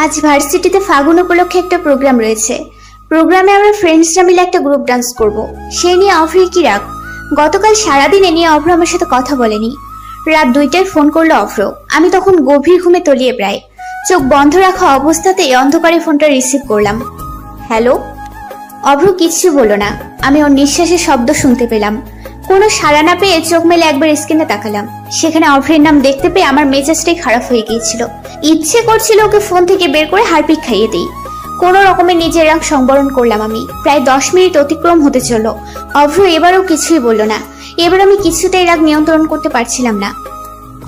আজ ভার্সিটিতে ফাগুন উপলক্ষে একটা প্রোগ্রাম রয়েছে। প্রোগ্রামে আমরা ফ্রেন্ডসরা মিলে একটা গ্রুপ ডান্স করব। সেই নিয়ে অভ্রের কি রাগ। গতকাল সারাদিন এ নিয়ে অভ্র আমার সাথে কথা বলেনি। রাত 2টায় ফোন করলো অভ্র। আমি তখন গভীর ঘুমে তলিয়ে প্রায়, চোখ বন্ধ রাখা অবস্থাতে অন্ধকারে ফোনটা রিসিভ করলাম। হ্যালো। অভ্র কিচ্ছু বলল না। আমি ওর নিঃশ্বাসের শব্দ শুনতে পেলাম। কোনো সাড়া না পেয়ে চোখ মেলে একবার স্ক্রিনে তাকালাম। সেখানে অভ্রের নাম দেখতে পেয়ে আমার মেজাজটাই খারাপ হয়ে গিয়েছিল। ইচ্ছে করছিল ওকে ফোন থেকে বের করে হারপিক খাইয়ে দিই। কোনো রকমে নিজের রাগ সংবরণ করলাম আমি। প্রায় 10 মিনিট অতিক্রম হতে চলল। অভ্র এবারও কিছুই বলল না। এবার আমি কিছুতেই রাগ নিয়ন্ত্রণ করতে পারছিলাম না।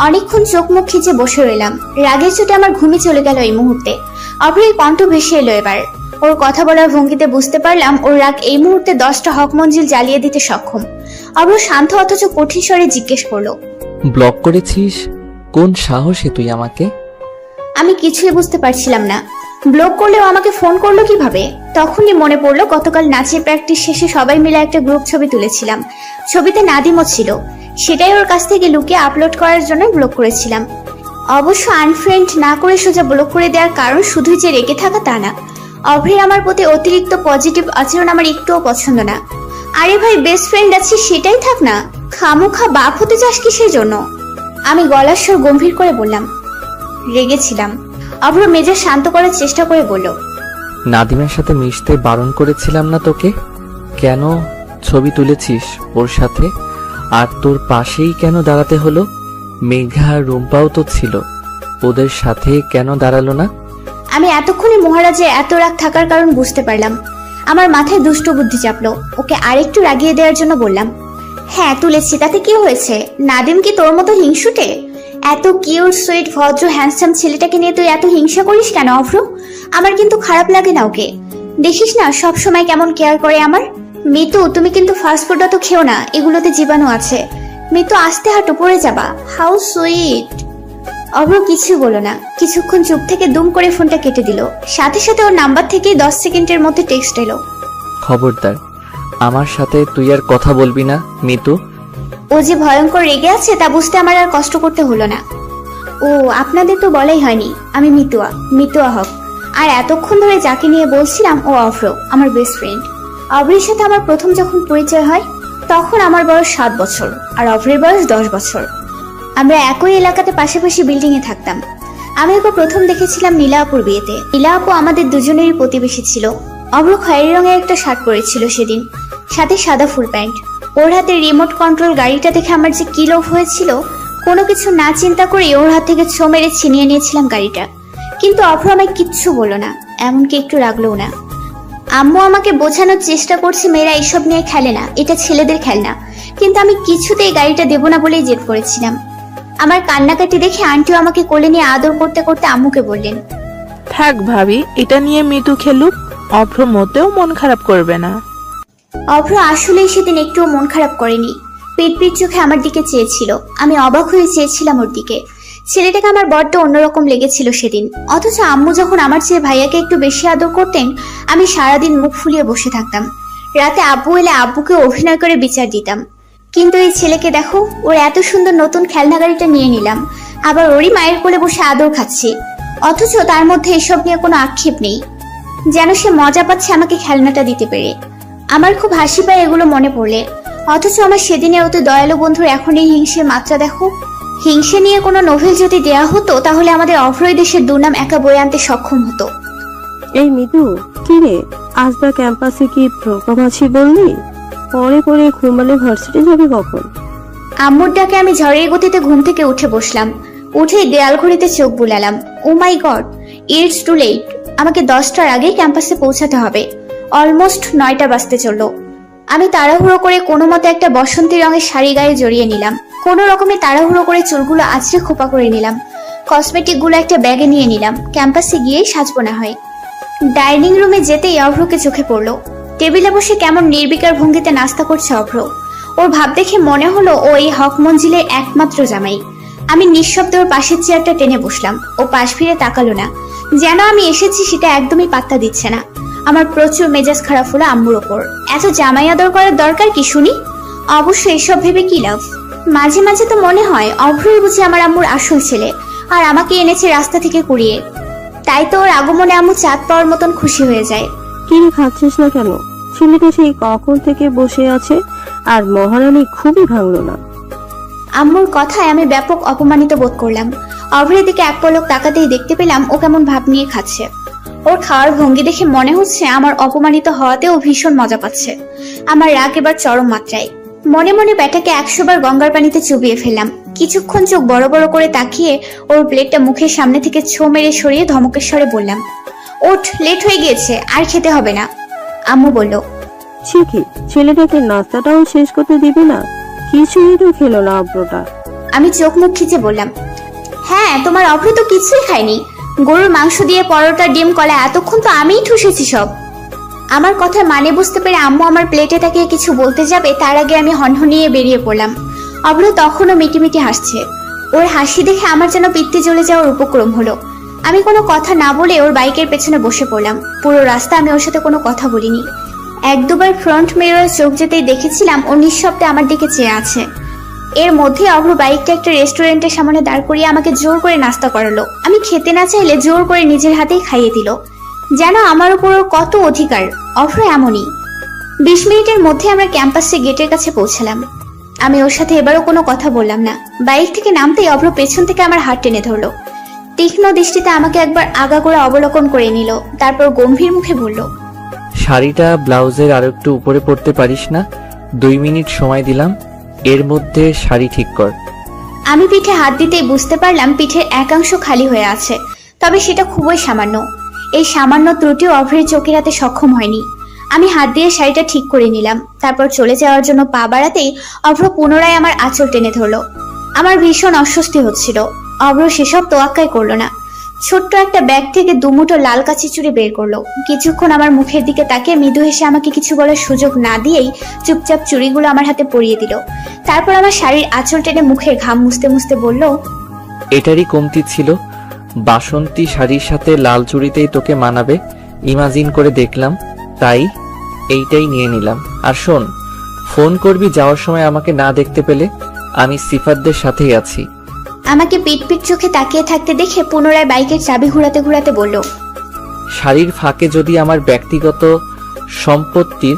অনেকক্ষণ চোখ মুখ খিচে বসে রইলাম। রাগের চোটে আমার ঘুমে চলে গেল এই মুহূর্তে। অভ্রের কণ্ঠ ভেসে এলো এবার। ওর কথা বলার ভঙ্গিতে বুঝতে পারলাম ওর রাগ এই মুহূর্তে 10টা হক মঞ্জিল জ্বালিয়ে দিতে সক্ষম। অভ্র শান্ত অথচ কঠিন স্বরে জিজ্ঞেস করলো, ব্লক করেছিস? কোন সাহসে তুই আমাকে? আমি কিছুই বুঝতে পারছিলাম না। ব্লক করলেও আমাকে ফোন করলো কিভাবে? তখনই মনে পড়লো গতকাল নাচের প্র্যাকটিস শেষে সবাই মিলে একটা গ্রুপ ছবি তুলেছিলাম। ছবিতে নাদিমও ছিল। সেটাই ওর কাছ থেকে লুকিয়ে আপলোড করার জন্য ব্লক করেছিলাম। অবশ্য আনফ্রেন্ড না করে সোজা ব্লক করে দেওয়ার কারণ শুধুই যে রেগে থাকা তা না। অভ্রের আমার প্রতি অতিরিক্ত পজিটিভ আচরণ আমার একটুও পছন্দ না। আরে ভাই, বেস্ট ফ্রেন্ড আছি সেটাই থাক না, খামোখা বাপ হতে চাস কিসের জন্য? আমি গলার স্বর গম্ভীর করে বললাম, রেগেছিলাম। অভ্র মেজাজ শান্ত করার চেষ্টা করে বলল, নাদিমের সাথে মিশতে বারণ করেছিলাম না তোকে? কেন ছবি তুলেছিস ওর সাথে? আর তোর পাশেই কেন দাঁড়াতে হলো? মেঘা আর রুম্পাও তো ছিল, ওদের সাথে কেন দাঁড়ালো না? আমি এতক্ষণে মহারাজের এত রাগ থাকার কারণ বুঝতে পারলাম। আমার মাথায় দুষ্ট বুদ্ধি চাপলো। ওকে আরেকটু রাগিয়ে দেওয়ার জন্য বললাম, হ্যাঁ তুলেছি, তাতে কি হয়েছে? নাদিম কি তোর মতো হিংসুটে? এত কিউট সুইট ভদ্র হ্যান্ডসাম ছেলেটাকে নিয়ে তুই এত হিংসা করিস কেন অভ্র? আমার কিন্তু খারাপ লাগে না ওকে। দেখিস না সব সময় কেমন কেয়ার করে আমার। মিতু, তুমি কিন্তু ফাস্ট ফুডটা তো খেও না, এগুলোতে জীবাণু আছে। মিতু, আস্তে হাঁটো, পড়ে যাবা। How sweet. অভ্র কিছু বলো না। কিছুক্ষণ চুপ থেকে দুম করে ফোনটা কেটে দিল। সাথে সাথে ওর নাম্বার থেকে 10 সেকেন্ডের মধ্যে টেক্সট এলো, খবরদার আমার সাথে তুই আর কথা বলবি না মিতু। ও যে ভয়ঙ্কর রেগে আছে তা বুঝতে আমার আর কষ্ট করতে হলো না। ও, আপনাদের তো বলাই হয়নি, আমি মিতুয়া হক। আর এতক্ষণ ধরে যাকে নিয়ে বলছিলাম ও অভ্র, আমার বেস্ট ফ্রেন্ড। অভ্রের সাথে আমার প্রথম যখন পরিচয় হয় তখন আমার বয়স 7 বছর আর অভ্রের বয়স 10 বছর। আমরা একই এলাকাতে পাশাপাশি বিল্ডিং এ থাকতাম। আমি ওকে প্রথম দেখেছিলাম নীলা আপুর বিয়েতে। নীলা আপু আমাদের দুজনেরই প্রতিবেশী ছিল। অভ্র খয়েরি রঙের একটা শার্ট পরেছিল সেদিন, সাথে সাদা ফুল প্যান্ট। ওর হাতে রিমোট কন্ট্রোল গাড়িটা দেখে আমার যে কি লোভ হয়েছিল। কোনো কিছু না চিন্তা করে ওর হাত থেকে ছো মেরে ছিনিয়ে নিয়েছিলাম গাড়িটা। কিন্তু অভ্র আমায় কিচ্ছু বলল না, এমনকি একটু রাগলেও না। আম্মু আমাকে বোঝানোর চেষ্টা করছে মেয়েরা এইসব নিয়ে খেলে না, এটা ছেলেদের খেলনা। কিন্তু আমি কিছুতেই গাড়িটা দেবো না বলেই জেদ করেছিলাম। আমার কান্নাকাটি দেখে আন্টিও আমাকে কোলে নিয়ে আদর করতে করতে আম্মুকে বললেন, থাক ভাবি, এটা নিয়ে মিতু খেলুক, অভ্র মোটেও মন খারাপ করবে না। অভ্র আসলেই সেদিন একটুও মন খারাপ করেনি। পিট চোখে আমার দিকে চেয়েছিল। আমি অবাক হয়ে চেয়েছিলাম ওর দিকে। ছেলেটাকে আমার বড্ড অন্যরকম লেগেছিল সেদিন। অথচ আম্মু যখন আমার চেয়ে ভাইয়াকে একটু বেশি আদর করতেন, আমি সারাদিন মুখ ফুলিয়ে বসে থাকতাম। রাতে আব্বু এলে আব্বুকে অভিনয় করে বিচার দিতাম। কিন্তু এই ছেলেকে দেখো, ওর এত সুন্দর নতুন খেলনা গাড়িটা নিয়ে নিলাম, আবার ওরই মায়ের কোলে বসে আদর খাচ্ছি। অথচ তার মধ্যে এসব নিয়ে কোনো আক্ষেপ নেই, যেন সে মজা পাচ্ছে আমাকে খেলনাটা দিতে পেরে। আমার খুব হাসি পায় এগুলো মনে পড়লে। অথচ আমার সেদিনের অতি দয়ালু বন্ধুর এখন এই হিংসের মাত্রা দেখো। হিংসে নিয়ে কোনো নোভেল যদি দেয়া হতো তাহলে আমাদের অভ্রয় দেশের দুর্নাম একা বয়ে আনতে সক্ষম হতো। এই মিতু, কি রে, আজ বা ক্যাম্পাসে কি প্রোগ্রাম আছে বললি? পরে ঘুমালে ভার্সিটি যাবি কখন? আম্মুর ডাকে আমি ঝড়ের গতিতে ঘুম থেকে উঠে বসলাম। উঠেই দেয়াল ঘড়িতে চোখ বুলালাম। ও মাই গড, ইটস টু লেট। আমাকে 10টার আগে ক্যাম্পাসে পৌঁছাতে হবে। অলমোস্ট 9টা বাজতে চললো। আমি তাড়াহুড়ো করে কোনো মতে একটা বসন্তী রঙের শাড়ি গায়ে জড়িয়ে নিলাম। কোনো রকমে তাড়াহুড়ো করে চুলগুলো আঁচড়ে খোপা করে নিলাম। কসমেটিক গুলো একটা ব্যাগে নিয়ে নিলাম। ক্যাম্পাসে গিয়েই সাজবো না হয়। ডাইনিং রুমে যেতেই অভ্রকে চোখে পড়লো। টেবিলে বসে কেমন নির্বিকার ভঙ্গিতে নাস্তা করছে অভ্র। ওর ভাব দেখে মনে হলো ও এই হক মঞ্জিলের একমাত্র জামাই। আমি নিঃশব্দে ওর পাশের চেয়ারটা টেনে বসলাম। ও পাশ ফিরে তাকালো না, যেন আমি এসেছি সেটা একদমই পাত্তা দিচ্ছে না। আমার প্রচুর মেজাজ খারাপ হলো আম্মুর ওপর। এত জামাই আদর করার দরকার কি শুনি? অবশ্য এসব ভেবে কি লাভ? মাঝে মাঝে তো মনে হয় অভ্রই বুঝি আমার আম্মুর আসল ছেলে, আর আমাকে এনেছে রাস্তা থেকে কুড়িয়ে। তাই তো ওর আগমনে আম্মু চাঁদ পাওয়ার মতন খুশি হয়ে যায়। কিরে খাচ্ছিস না কেন? ছেলেটা সেই কখন থেকে বসে আছে আর মহারানী খুবই ভাঙলো না। আম্মুর কথায় আমি ব্যাপক অপমানিত বোধ করলাম। অভ্রের দিকে এক পলক তাকাতেই দেখতে পেলাম ও কেমন ভাব নিয়ে খাচ্ছে। ওর খাওয়ার ভঙ্গি দেখে মনে হচ্ছে আমার অপমানিত হওয়াতেও ভীষণ মজা পাচ্ছে। আমার রাগ এবার চরম মাত্রায়। মনে মনে ব্যাটাকে 100 বার গঙ্গার পানিতে চুবিয়ে ফেললাম। কিছুক্ষণ চোখ বড় বড় করে তাকিয়ে ওর প্লেটটা মুখের সামনে থেকে ছো মেরে সরিয়ে ধমকের স্বরে বললাম, ওঠ, লেট হয়ে গিয়েছে, আর খেতে হবে না। আম্মু বলল, ঠিকই, ছেলেটাকে নাস্তাটাও শেষ করতে দিবে না? কিছুই তো খেলো না অভ্রটা। আমি চোখ মুখ খিচে বললাম, হ্যাঁ, তোমার অভ্র তো কিছুই খায়নি। গরুর মাংস দিয়ে পরোটা, ডিম, কলা, এতক্ষণ তো আমিই ঠুসেছি সব। আমার কথার মানে বুঝতে পেরে আম্মু আমার প্লেটে তাকিয়ে কিছু বলতে যাবে তার আগে আমি হনহনিয়ে বেরিয়ে পড়লাম। অভ্র তখনও মিটিমিটি হাসছে। ওর হাসি দেখে আমার যেন পিত্তে জ্বলে যাওয়ার উপক্রম হলো। আমি কোনো কথা না বলে ওর বাইকের পেছনে বসে পড়লাম। পুরো রাস্তা আমি ওর সাথে কোনো কথা বলিনি। 1-2 বার ফ্রন্ট মিররে চোখ যেতেই দেখেছিলাম ও নিঃশব্দে আমার দিকে চেয়ে আছে। এর মধ্যে অভ্র বাইকটা একটা রেস্টুরেন্টের সামনে দাঁড় করিয়ে আমাকে জোর করে নাস্তা করালো। আমি খেতে না চাইলে জোর করে নিজের হাতেই খাইয়ে দিল। যেন আমার উপর ওর কত অধিকার। অভ্র এমনই। 20 মিনিটের মধ্যে আমরা ক্যাম্পাসে গেটের কাছে পৌঁছালাম। আমি ওর সাথে এবারও কোনো কথা বললাম না। বাইক থেকে নামতেই অভ্র পেছন থেকে আমার হাত টেনে ধরলো। তীক্ষ্ণ দৃষ্টিতে আমাকে একবার আগাগোড়া অবলোকন করে নিল, তারপর গম্ভীর মুখে বলল, শাড়িটা ব্লাউজের আরো একটু উপরে পড়তে পারিস না? 2 মিনিট সময় দিলাম, এর মধ্যে শাড়ি ঠিক কর। আমি পিঠে হাত দিতেই বুঝতে পারলাম পিঠের একাংশ খালি হয়ে আছে, তবে সেটা খুবই সামান্য। এই সামান্য ত্রুটিও অভ্রের চোখের হাতে সক্ষম হয়নি। আমি হাত দিয়ে শাড়িটা ঠিক করে নিলাম। তারপর চলে যাওয়ার জন্য পা বাড়াতেই অভ্র পুনরায় আমার আঁচল টেনে ধরলো। আমার ভীষণ অস্বস্তি হচ্ছিল। অভ্র সেসব তোয়াক্কাই করলো না। ছোট্ট একটা ব্যাগ থেকে 2 মুঠো লাল কাঁচি চুড়ি বের করলো। কিছুক্ষণ আমার মুখের দিকে তাকিয়ে মৃদু হেসে আমাকে কিছু বলার সুযোগ না দিয়েই চুপচাপ চুড়িগুলো আমার হাতে পরিয়ে দিল। তারপর আমার শাড়ির আঁচল টেনে মুখের ঘাম মুছতে মুছতে বলল, এটারই কমতি ছিল। বাসন্তী শাড়ির সাথে লাল চুড়িতেই তোকে মানাবে ইমাজিন করে দেখলাম, তাই এইটাই নিয়ে নিলাম। আর শোন, ফোন করবি যাওয়ার সময় আমাকে না দেখতে পেলে। আমি সিফাতদের সাথেই আছি। আমাকে পিট পিট চোখে তাকিয়ে থাকতে দেখে পুনরায় বাইকের চাবি ঘুরাতে ঘুরাতে বলল, শাড়ির ফাঁকে যদি আমার ব্যক্তিগত সম্পত্তির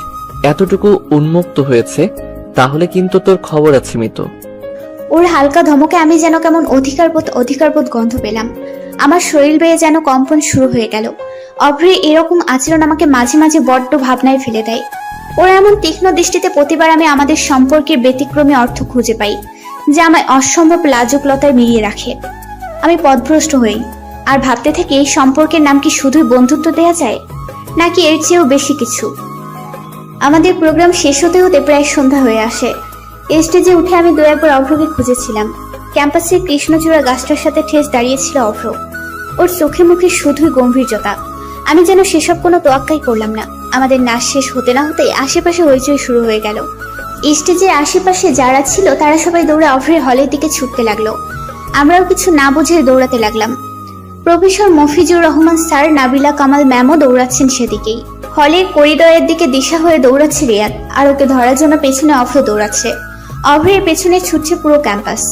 এতটুকু উন্মুক্ত হয়েছে তাহলে কিন্তু তোর খবর আছে মিতু। ওর হালকা ধমকে আমি যেন কেমন অধিকারবোধ গন্ধ পেলাম। আমার শরীর বেয়ে যেন কম্পন শুরু হয়ে গেল। অভ্রের এরকম আচরণ আমাকে মাঝে মাঝে বড্ড ভাবনায় ফেলে দেয়। ওর এমন তীক্ষ্ণ দৃষ্টিতে প্রতিবার আমি আমাদের সম্পর্কের ব্যতিক্রমী অর্থ খুঁজে পাই, যা আমায় অসম্ভব লাজুকলতায় মিলিয়ে রাখে। আমি পথভ্রষ্ট হই আর ভাবতে থাকি এই সম্পর্কের নাম কি শুধুই বন্ধুত্ব দেয়া যায়, নাকি এর চেয়েও বেশি কিছু। আমাদের প্রোগ্রাম শেষ হতে হতে প্রায় সন্ধ্যা হয়ে আসে। স্টেজে উঠে আমি 2-1 বার অভ্রকে খুঁজেছিলাম। ক্যাম্পাসের কৃষ্ণচূড়া গাছটার সাথে ঠেস দাঁড়িয়েছিল অভ্র। ওর চোখে মুখে শুধুই গম্ভীর্যতা। আমি যেন সেসব কোনো তোয়াক্কাই করলাম না। আমাদের নাচ শেষ হতে না হতেই আশেপাশে হইচই শুরু হয়ে গেল। স্টেজের আশেপাশে যারা ছিল তারা সবাই দৌড়ে অভ্রের হলের দিকে ছুটতে লাগলো। আমরাও কিছু না বুঝে দৌড়াতে লাগলাম। প্রফেসর মফিজুর রহমান স্যার, নাবিলা কামাল ম্যামও দৌড়াচ্ছেন সেদিকেই। হলের করিডোরের দিকে দিশা হয়ে দৌড়াচ্ছে রিয়াদ, আর ওকে ধরার জন্য পেছনে অভ্র দৌড়াচ্ছে। অভ্রের পেছনে ছুটছে পুরো ক্যাম্পাস।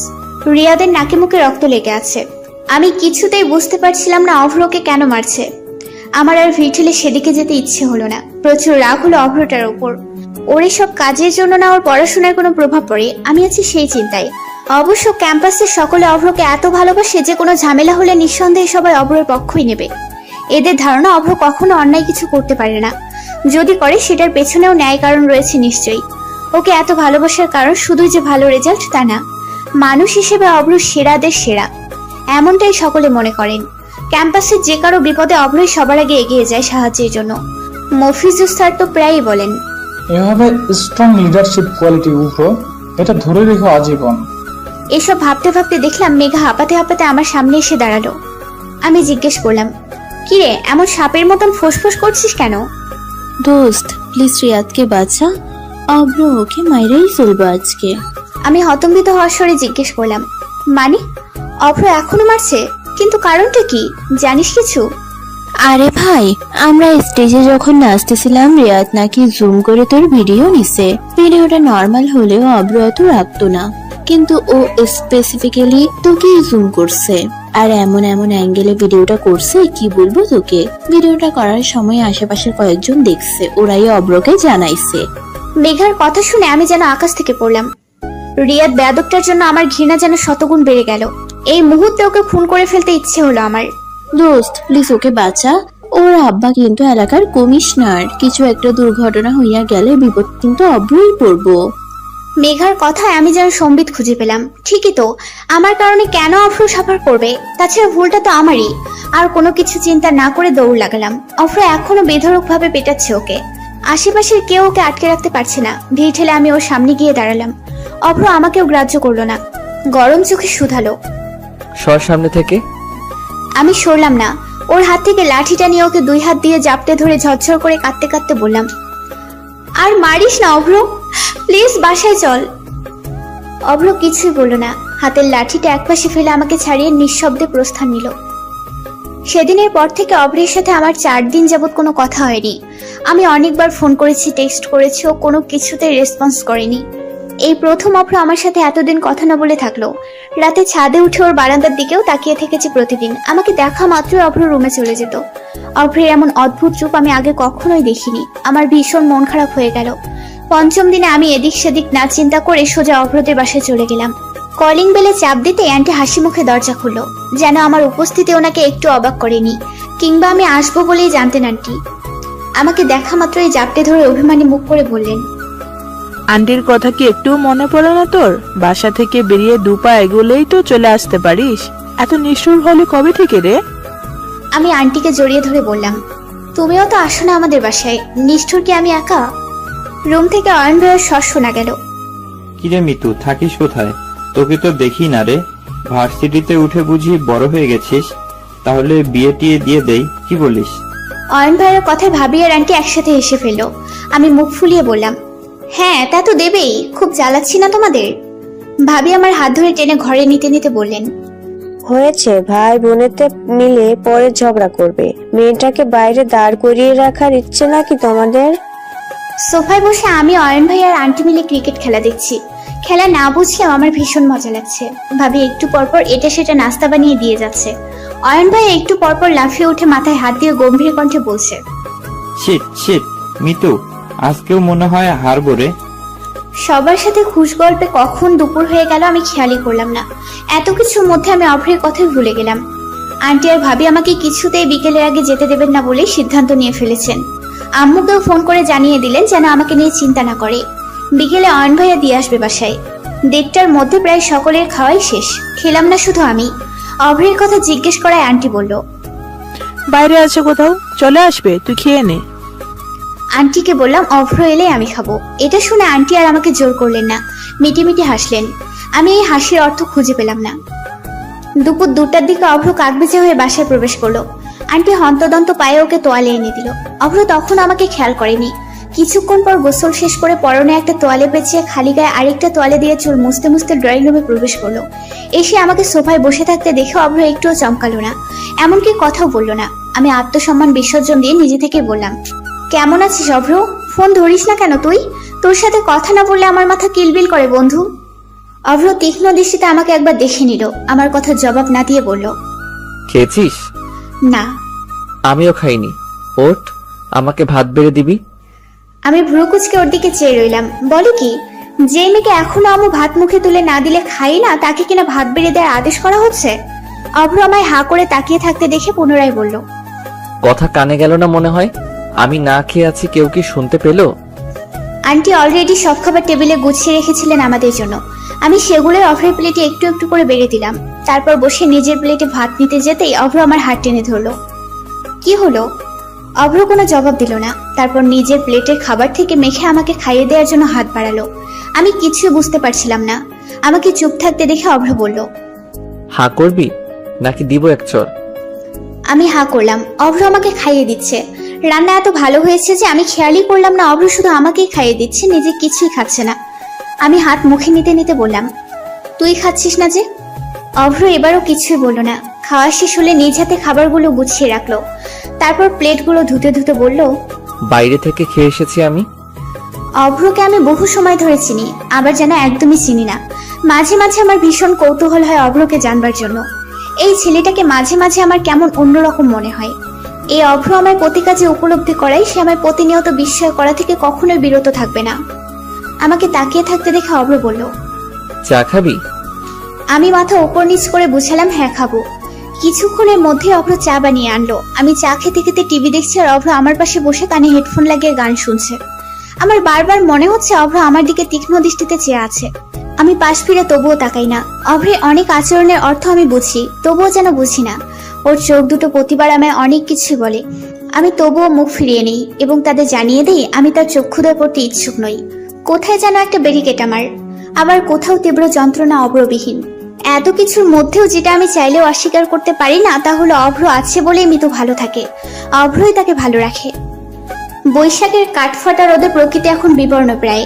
রিয়াদের নাকে মুখে রক্ত লেগে আছে। আমি কিছুতেই বুঝতে পারছিলাম না অভ্রকে কেন মারছে। আমার আর ভিড় ঠেলে সেদিকে যেতে ইচ্ছে হলো না। প্রচুর রাগ হলো অভ্রটার উপর। ওর এসব কাজের জন্য না ওর পড়াশোনায় কোনো প্রভাব পড়ে, আমি আছি সেই চিন্তায়। অবশ্য ক্যাম্পাসের সকলে অভ্রকে এত ভালোবাসে যে কোনো ঝামেলা হলে নিঃসন্দেহে সবাই অভ্রের পক্ষই নেবে। এদের ধারণা অভ্র কখনো অন্যায় কিছু করতে পারে না, যদি করে সেটার পেছনেও ন্যায় কারণ রয়েছে নিশ্চয়ই। ওকে এত ভালোবাসার কারণ শুধুই যে ভালো রেজাল্ট তা না, মানুষ হিসেবে অভ্র সেরাদের সেরা, এমনটাই সকলে মনে করেন। ক্যাম্পাসের যে কারো বিপদে অভ্রই সবার আগে এগিয়ে যায় সাহায্যের জন্য। মফিজুর স্যার তো প্রায়ই বলেন, এভাবে স্ট্রং লিডারশিপ কোয়ালিটি উঠো, এটা ধরে রেখো আজীবন। এসব ভাবতে ভাবতে দেখলাম মেঘা হাঁপাতে হাঁপাতে আমার সামনে এসে দাঁড়ালো। আমি জিজ্ঞেস করলাম, কিরে এমন সাপের মতন ফোঁসফোঁস করছিস কেন? দোস্ত প্লিজ রিয়াদকে বাঁচা, অভ্র ওকে মাইরাই চলবে আজকে। আমি হতম্বিত হওয়ার স্বরে জিজ্ঞেস করলাম, মানে অভ্র এখনো মারছে? কিন্তু কারণটা কি, জানিস কিছু? আরে ভাই, আমরা স্টেজে যখন নাচতেছিলাম রিয়াদ নাকি জুম করে তোর ভিডিও নিছে। ভিডিওটা নর্মাল হলেও অভ্র অত রাখতো না, কিন্তু ও স্পেসিফিক্যালি তোকেই জুম করছে। আর এমন এমন অ্যাঙ্গেলে ভিডিওটা করছে কি বলবো তোকে। ভিডিওটা করার সময় আশেপাশের কয়েকজন দেখছে, ওরাই অব্রকে জানাইছে। মেঘার কথা শুনে আমি যেন আকাশ থেকে পড়লাম। রিয়াদ বেয়াদবটার জন্য আমার ঘৃণা যেন শতগুণ বেড়ে গেল। এই মুহূর্তে ওকে খুন করে ফেলতে ইচ্ছে হলো আমার। দোস্ত প্লিজ ওকে বাঁচা। ওর আব্বা কিন্তু এলাকার কমিশনার, কিছু একটা দুর্ঘটনা হইয়া গেলে বিপদ কিন্তু অব্রই পড়বো। মেঘার কথায় আমি যেন সম্বিত খুঁজে পেলাম। ঠিকই তো, আমার কারণে কেন অভ্র সাফার করবে? তাছাড়া ভুলটা তো আমারই। আর কোনো কিছু চিন্তা না করে দৌড় লাগালাম। অভ্র এখনো বেধড়ক ভাবে পেটাচ্ছে ওকে। আশেপাশের কেউ ওকে আটকে রাখতে পারছে না। ভিড় ঠেলে আমি ওর সামনে গিয়ে দাঁড়ালাম। অভ্র আমাকেও গ্রাহ্য করলো না, গরম চোখে শুধালো। সর সামনে থেকে। আমি সরলাম না। ওর হাত থেকে লাঠিটা নিয়ে ওকে দুই হাত দিয়ে জাপটে ধরে ঝরঝর করে কাঁদতে কাঁদতে বললাম, আর মারিস না অভ্র, প্লিজ বাসায় চল। অভ্র কিছুই বলল না। হাতের লাঠিটা একপাশে ফেলে আমাকে ছাড়িয়ে নিঃশব্দে প্রস্থান নিল। সেদিনের পর থেকে অভ্রের সাথে আমার 4 দিন যাবৎ কোনো কথা হয়নি। আমি অনেকবার ফোন করেছি, টেক্সট করেছি, ও কোনো কিছুতে রেসপন্স করেনি। এই প্রথম অভ্র আমার সাথে এতদিন কথা না বলে থাকলো। রাতে ছাদে উঠে ওর বারান্দার দিকেও তাকিয়ে থেকেছি প্রতিদিন। আমাকে দেখা মাত্রই অভ্র রুমে চলে যেত। অভ্রের এমন অদ্ভুত রূপ আমি আগে কখনোই দেখিনি। আমার ভীষণ মন খারাপ হয়ে গেল। পঞ্চম দিনে আমি এদিক সেদিক না চিন্তা করে সোজা অভ্রদের বাসায় চলে গেলাম। কলিং বেলে চাপ দিতে আন্টি হাসি মুখে দরজা খুললো, যেন আমার উপস্থিতি ওনাকে একটু অবাক করেনি, কিংবা আমি আসবো বলেই জানতেন আন্টি। আমাকে দেখা মাত্রই জাপটে ধরে অভিমানী মুখ করে বললেন, আন্টির কথা কি একটুও মনে পড়ে না তোর? বাসা থেকে বেরিয়ে 2 পা এগোলেই তো চলে আসতে পারিস। এত নিষ্ঠুর হলে কবে থেকে রে? আমি আন্টিকে জড়িয়ে ধরে বললাম, তুমিও তো আসো না আমাদের বাসায়, নিষ্ঠুর কি আমি একা? রুম থেকে অয়ন ভাইয়ের শ্বাস শোনা গেল। কিরে মিতু, থাকিস কোথায়? তোকে তো দেখি না রে। ভার্সিটিতে উঠে বুঝি বড় হয়ে গেছিস? তাহলে বিয়ে টিয়ে দিয়ে দেই, কি বলিস? অয়ন ভাইয়ের কথায় ভাবি আর আন্টি একসাথে হেসে ফেললো। আমি মুখ ফুলিয়ে বললাম, হ্যাঁ তা তো দেবেই, খুব জ্বালাচ্ছি না তোমাদের? ভাবি আমার হাত ধরে টেনে ঘরে নিতে নিতে বললেন, হয়েছে, ভাই বোনেতে মিলে পরে ঝগড়া করবে। মেয়েটাকে বাইরে দাঁড় করিয়ে রাখার ইচ্ছে নাকি তোমাদের? সোফায় বসে আমি অয়ন ভাই আর আন্টি মিলে ক্রিকেট খেলা দেখছি। খেলা না বুঝলেও আমার ভীষণ মজা লাগছে। ভাবি একটু পরপর এটা সেটা নাস্তা বানিয়ে দিয়ে যাচ্ছে। অয়ন ভাই একটু পরপর লাফিয়ে উঠে মাথায় হাত দিয়ে গম্ভীর কণ্ঠে বলছে, শিট শিট মিতু, আজকেও মনে হয় হারবো রে। সবার সাথে খুশ গল্পে কখন দুপুর হয়ে গেল আমি খেয়ালই করলাম না। এত কিছুর মধ্যে আমি অভ্রের কথাই ভুলে গেলাম। আন্টি আর ভাবি আমাকে কিছুতেই বিকেলের আগে যেতে দেবেন না বলে সিদ্ধান্ত নিয়ে ফেলেছেন। আম্মুকেও ফোন করে জানিয়ে দিলেন যেন আমাকে নিয়ে চিন্তা না করে। বিকেলে অয়ন ভাইয়া দিয়ে আসবে বাসায়। 1:30টার মধ্যে প্রায় সকলের খাওয়াই শেষ। খেলাম না শুধু আমি। অভ্রের কথা জিজ্ঞেস করায় আন্টি বলল, বাইরে আছে কোথাও, চলে আসবে, তুই খেয়ে নে। আন্টিকে বললাম অভ্র এলে আমি খাবো। এটা শুনে আন্টি আর আমাকে জোর করলেন না, মিটিমিটি হাসলেন। আমি এই হাসির অর্থ খুঁজে পেলাম না। দুপুর 2টার দিকে অভ্র কাকবেচা হয়ে বাসায় প্রবেশ করলো। আন্টি হন্তদন্ত পায়ে ওকে তোয়ালে এনে দিল। অভ্র তখন আমাকে খেয়াল করেনি। কিছুক্ষণ পর গোসল শেষ করে পরনে একটা তোয়ালে পেঁচিয়ে খালি গায়ে আরেকটা তোয়ালে দিয়ে চুল মুছতে মুছতে ড্রয়িং রুমে প্রবেশ করলো। এসে আমাকে সোফায় বসে থাকতে দেখে অভ্র একটুও চমকালো না, এমনকি কথাও বললো না। আমি আত্মসম্মান বিসর্জন দিয়ে নিজে থেকে বললাম, কেমন আছিস অভ্র? ফোন ধরিস না কেন তুই? তোর সাথে কথা না বললে আমার মাথা কিলবিল করে বন্ধু। অভ্র তীক্ষ্ণ দৃষ্টিতে আমাকে একবার দেখে নিল। আমার কথা জবাব না দিয়ে বলল, খেয়েছিস? না। আমিও খাইনি। ওঠ, আমাকে ভাত বেড়ে দিবি। আমি ভ্রু কুচকে ওর দিকে চেয়ে রইলাম। বলে কি, যে মেয়েকে এখনো আম্মু ভাত মুখে তুলে না দিলে খাই না, তাকে কিনা ভাত বেড়ে দেওয়ার আদেশ করা হচ্ছে? অভ্র আমায় হা করে তাকিয়ে থাকতে দেখে পুনরায় বলল, কথা কানে গেল না মনে হয়? আমি না খেয়ে আছি কেউ কি শুনতে পেলো? আন্টি অলরেডি সব খাবার টেবিলে গুছিয়ে রেখেছিলেন আমাদের জন্য। আমি সেগুলোই অভ্রের প্লেটে একটু একটু করে বেড়ে দিলাম। তারপর বসে নিজের প্লেটে ভাত নিতে যেতেই অভ্র আমার হাত টেনে ধরলো। কি হলো? অভ্র কোনো জবাব দিল না। তারপর নিজের প্লেটের খাবার থেকে মেখে আমাকে খাইয়ে দেওয়ার জন্য হাত বাড়ালো। আমি কিছুই বুঝতে পারছিলাম না। আমাকে চুপ থাকতে দেখে অভ্র বলল, হা করবি নাকি দিব এক চর? আমি হা করলাম। অভ্র আমাকে খাইয়ে দিচ্ছে। রান্না এত ভালো হয়েছে যে আমি খেয়ালই করলাম না অভ্র শুধু আমাকেই খাইয়ে দিচ্ছে, নিজে কিছুই খাচ্ছে না। আমি হাত মুখে নিতে নিতে বললাম, তুই খাচ্ছিস না যে? অভ্র এবারও কিছুই বলল না। খাওয়া শেষ হলে নিজ হাতে খাবারগুলো গুছিয়ে রাখলো। তারপর প্লেটগুলো ধুতে ধুতে বলল, বাইরে থেকে খেয়ে এসেছি আমি। অভ্রকে আমি বহু সময় ধরে চিনি, আবার যেন একদমই চিনি না। মাঝে মাঝে আমার ভীষণ কৌতূহল হয় অভ্রকে জানবার জন্য। এই ছেলেটাকে মাঝে মাঝে আমার কেমন অন্যরকম মনে হয়। এই অভ্র আমায় প্রতি কাজে উপলব্ধি করায় সে আমায় প্রতিনিয়ত বিস্ময় করা থেকে কখনোই বিরত থাকবে না। আমাকে তাকিয়ে থাকতে দেখে অভ্র বলল, চা খাবি? আমি মাথা উপর নিচ করে বুঝালাম হ্যাঁ খাবো। কিছুক্ষণের মধ্যে অভ্র চা বানিয়ে আনলো। আমি চা খেতে খেতে টিভি দেখছি আর অভ্র আমার পাশে বসে কানে হেডফোন লাগিয়ে গান শুনছে। আমার বারবার মনে হচ্ছে অভ্র আমার দিকে তীক্ষ্ণ দৃষ্টিতে চেয়ে আছে। আমি পাশ ফিরে তবুও তাকাই না। অভ্রের অনেক আচরণের অর্থ আমি বুঝি, তবুও যেন বুঝি না। ওর চোখ দুটো প্রতিবার আমায় অনেক কিছুই বলে। আমি তবুও মুখ ফিরিয়ে নেই এবং তাদের জানিয়ে দিই আমি তার চক্ষুদয় পড়তে ইচ্ছুক নই। কোথায় যেন একটা ব্যারিকেড আমার, আবার কোথাও তীব্র যন্ত্রণা অব্রবিহীন। এত কিছুর মধ্যেও যেটা আমি চাইলেও অস্বীকার করতে পারি না তা হলো অভ্র আছে বলেই মিতু ভালো থাকে, অভ্রই তাকে ভালো রাখে। বৈশাখের কাঠফাটা রোদে প্রকৃতি এখন বিবর্ণ প্রায়।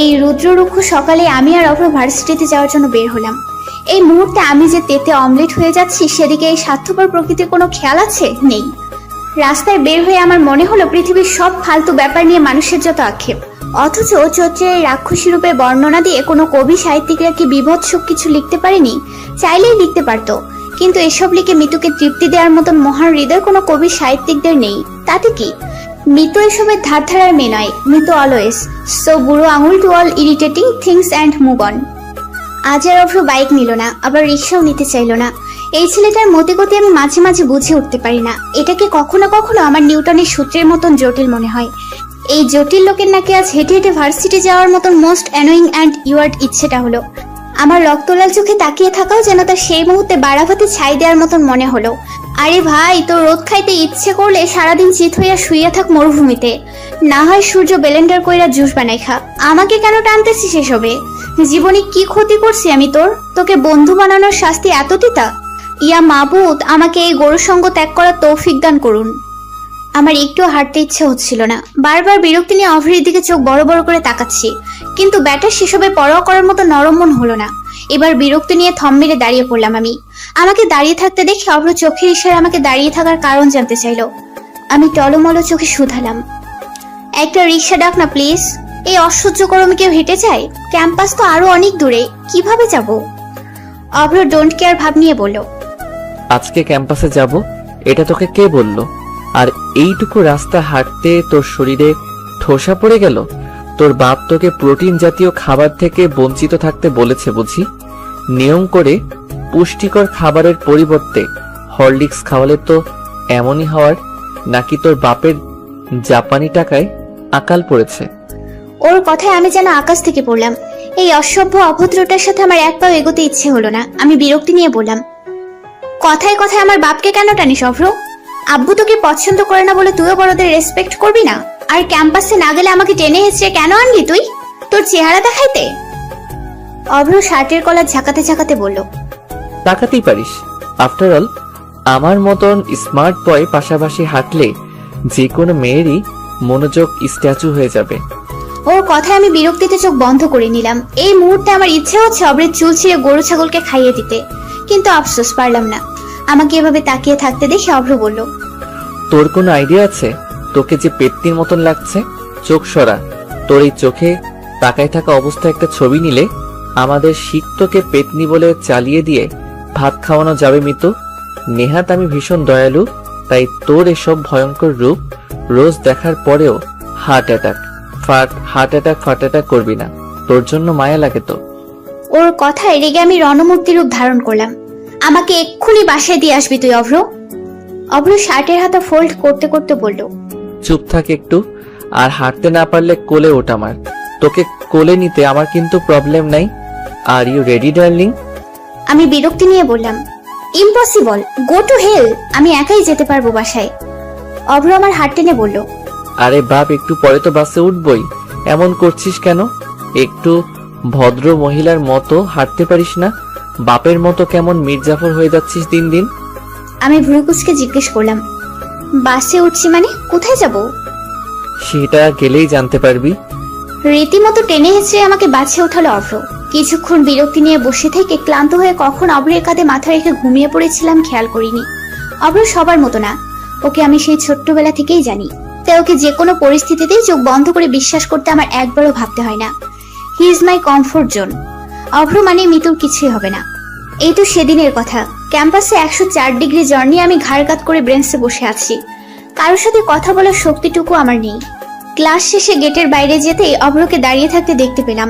এই রুদ্ররুক্ষ সকালে আমি আর অভ্র ভার্সিটিতে যাওয়ার জন্য বের হলাম। এই মুহূর্তে আমি যে তেতে অমলেট হয়ে যাচ্ছি সেদিকে এই স্বার্থপর প্রকৃতির কোনো খেয়াল আছে? নেই। রাস্তায় বের হয়ে আমার মনে হলো পৃথিবীর সব ফালতু ব্যাপার নিয়ে মানুষের যত আক্ষেপ, অথচ চৈত্রের রাক্ষসী রূপের বর্ণনা দিয়ে কোনো কবি সাহিত্যিকরা কি বিভৎস কিছু লিখতে পারেনি? চাইলেই লিখতে পারতো, কিন্তু এসব লিখে মিতুকে তৃপ্তি দেওয়ার মতন মহান হৃদয় কোনো কবি সাহিত্যিকদের নেই। তাতে কি? মিতু এসবের ধার ধারার মেয়ে নয়। মিতু অলওয়েজ সো বুড়ো আঙুল to all irritating things and move on. আজ আর অভ্র বাইক নিল না, আবার রিক্সাও নিতে চাইল না। এই ছেলেটার মতিগতি আমি মাঝে মাঝে বুঝে উঠতে পারি না। এটাকে কখনো কখনো আমার নিউটনের সূত্রের মতন জটিল মনে হয়। এই জটিল লোকের নাকি আজ হেঁটে হেঁটে ভার্সিটি যাওয়ার মতন মোস্ট অ্যানোয়িং অ্যান্ড ইউয়ার্ড ইচ্ছেটা হলো। আমার রক্তলাল চোখে তাকিয়ে থাকাও যেন তার সেই মুহূর্তে বাড়াভাতে ছাই দেওয়ার মতন মনে হলো। আরে ভাই, তোর রোদ খাইতে ইচ্ছে করলে সারাদিন চিত হইয়া শুইয়া থাক মরুভূমিতে, না হয় সূর্য ব্লেন্ডার কইরা জুস বানাই খা। আমাকে কেন টানতেছিস এসবে? জীবনে কি ক্ষতি করছি আমি তোর? তোকে বন্ধু বানানোর শাস্তি এত তিতা? ইয়া মাবুদ, আমাকে এই গরু সঙ্গ ত্যাগ করার তৌফিক দান করুন। আমার একটু হাঁটতে ইচ্ছে হচ্ছিল না। বারবার বিরক্তি নিয়ে অভ্রের দিকে চোখ বড় বড় করে তাকাচ্ছি, কিন্তু ব্যাটার সেসবে পরোয়া করার মতো নরম মন হলো না। এবার বিরক্তি নিয়ে থম মেরে দাঁড়িয়ে পড়লাম আমি। আমাকে দাঁড়িয়ে থাকতে দেখে অভ্র চোখের ইশারায় আমাকে দাঁড়িয়ে থাকার কারণ জানতে চাইলো। আমি টলমল চোখে শুধালাম, একটা রিক্সা ডাক না প্লিজ। এই অসহ্য গরমে কেউ হেঁটে যায়? ক্যাম্পাস তো আরো অনেক দূরে, কিভাবে যাব? অভ্র ডোন্ট কেয়ার ভাব নিয়ে বলল, আজকে ক্যাম্পাসে যাব এটা তোকে কে বলল? আর এইটুকু রাস্তা হাঁটতে তোর শরীরে ঠোসা পড়ে গেল? তোর বাপ তোকে প্রোটিন জাতীয় খাবার থেকে বঞ্চিত থাকতে বলেছে বুঝি? নিয়ম করে পুষ্টিকর খাবারের পরিবর্তে হরলিক্স খাওয়ালে তো এমনই হওয়ার, নাকি তোর বাপের জাপানি টাকায় আকাল পড়েছে? ওর কথায় আমি যেন আকাশ থেকে পড়লাম। এই অসভ্য অভদ্রটার সাথে আমার এক পাও এগোতে ইচ্ছে হলো না। আমি বিরক্তি নিয়ে বললাম, কথায় কথায় আমার বাপকে কেন টানিস অভ্র? আব্বু তোকে পছন্দ করে না বলে তুইও বড়দের রেসপেক্ট করবি না? আর ক্যাম্পাসে না গেলে আমাকে টেনে হেঁচড়ে কেন আনলি তুই? তোর চেহারা দেখাইতে? অভ্র শার্টের কলার ঝাঁকাতে ঝাঁকাতে বলল, তাকাতেই পারিস। আফটার অল আমার মতন স্মার্ট বয় পাশাপাশি হাঁটলে যে কোনো মেয়েরই মনোযোগ স্ট্যাচু হয়ে যাবে। ওর কথায় আমি বিরক্তিতে চোখ বন্ধ করে নিলাম। এই মুহূর্তে আমার ইচ্ছে হচ্ছে অভ্রের চুল ছিঁড়ে গরু ছাগলকে খাইয়ে দিতে, কিন্তু আফসোস পারলাম না। আমাকে এভাবে তাকিয়ে থাকতে দেখে অভ্র বলল, তোর কোনো আইডিয়া আছে তোকে যে পেত্নির মতন লাগছে? চোখ সরা। তোর এই চোখে তাকায় থাকা অবস্থায় একটা ছবি নিলে আমাদের শিক্ষককে পেতনি বলে চালিয়ে দিয়ে ভাত খাওয়ানো যাবে মিতু। নেহাত আমি ভীষণ দয়ালু, তাই তোর এসব ভয়ঙ্কর রূপ রোজ দেখার পরেও হার্ট অ্যাটাক করবি না। তোর জন্য মায়া লাগে তো। ওর কথায় রেগে আমি রণমূর্তি রূপ ধারণ করলাম। আমাকে এক্ষুনি বাসায় দিয়ে আসবি তুই অভ্র। অভ্র শার্টের হাতা ফোল্ড করতে করতে বলল, চুপ থাক একটু, আর হাঁটতে না পারলে কোলে ওঠ আমার। তোকে কোলে নিতে আমার কিন্তু প্রবলেম নাই। Are you ready darling? আমি বিরক্তি নিয়ে বললাম, ইম্পসিবল, গো টু হেল, আমি একাই যেতে পারবো বাসায়। অভ্র আমার হাত টেনে বলল, আরে বাপ, একটু পরে তো বাসে উঠবই, এমন করছিস কেন? একটু ভদ্র মহিলার মতো হাঁটতে পারিস না? বাপের মতো কেমন মির্জাফর হয়ে যাচ্ছিস দিন দিন। আমি ভ্রুকুচকে জিজ্ঞেস করলাম, বাসে উঠছি মানে কোথায় যাব? সেটা গেলেই জানতে পারবি। রীতিমতো টেনে হেঁচড়ে আমাকে বাসে ওঠালো অভ্র। কিছুক্ষণ বিরক্তি নিয়ে বসে থেকে ক্লান্ত হয়ে কখন অভ্রের কাঁধে মাথা রেখে ঘুমিয়ে পড়েছিলাম খেয়াল করিনি। অভ্র সবার মতো না, ওকে আমি সেই ছোট্টবেলা থেকেই জানি। তাই ওকে যে কোনো পরিস্থিতিতেই চোখ বন্ধ করে বিশ্বাস করতে আমার একবারও ভাবতে হয় না। He is my comfort zone. Abhra মানে মিতুর কিছুই হবে না। এই তো সেদিনের কথা। ক্যাম্পাসে 104 ডিগ্রি জ্বর নিয়ে আমি ঘাড় কাত করে ব্রেঞ্চে বসে আছি। কারোর সাথে কথা বলার শক্তিটুকু আমার নেই। ক্লাস শেষে গেটের বাইরে যেতেই অভ্রকে দাঁড়িয়ে থাকতে দেখতে পেলাম।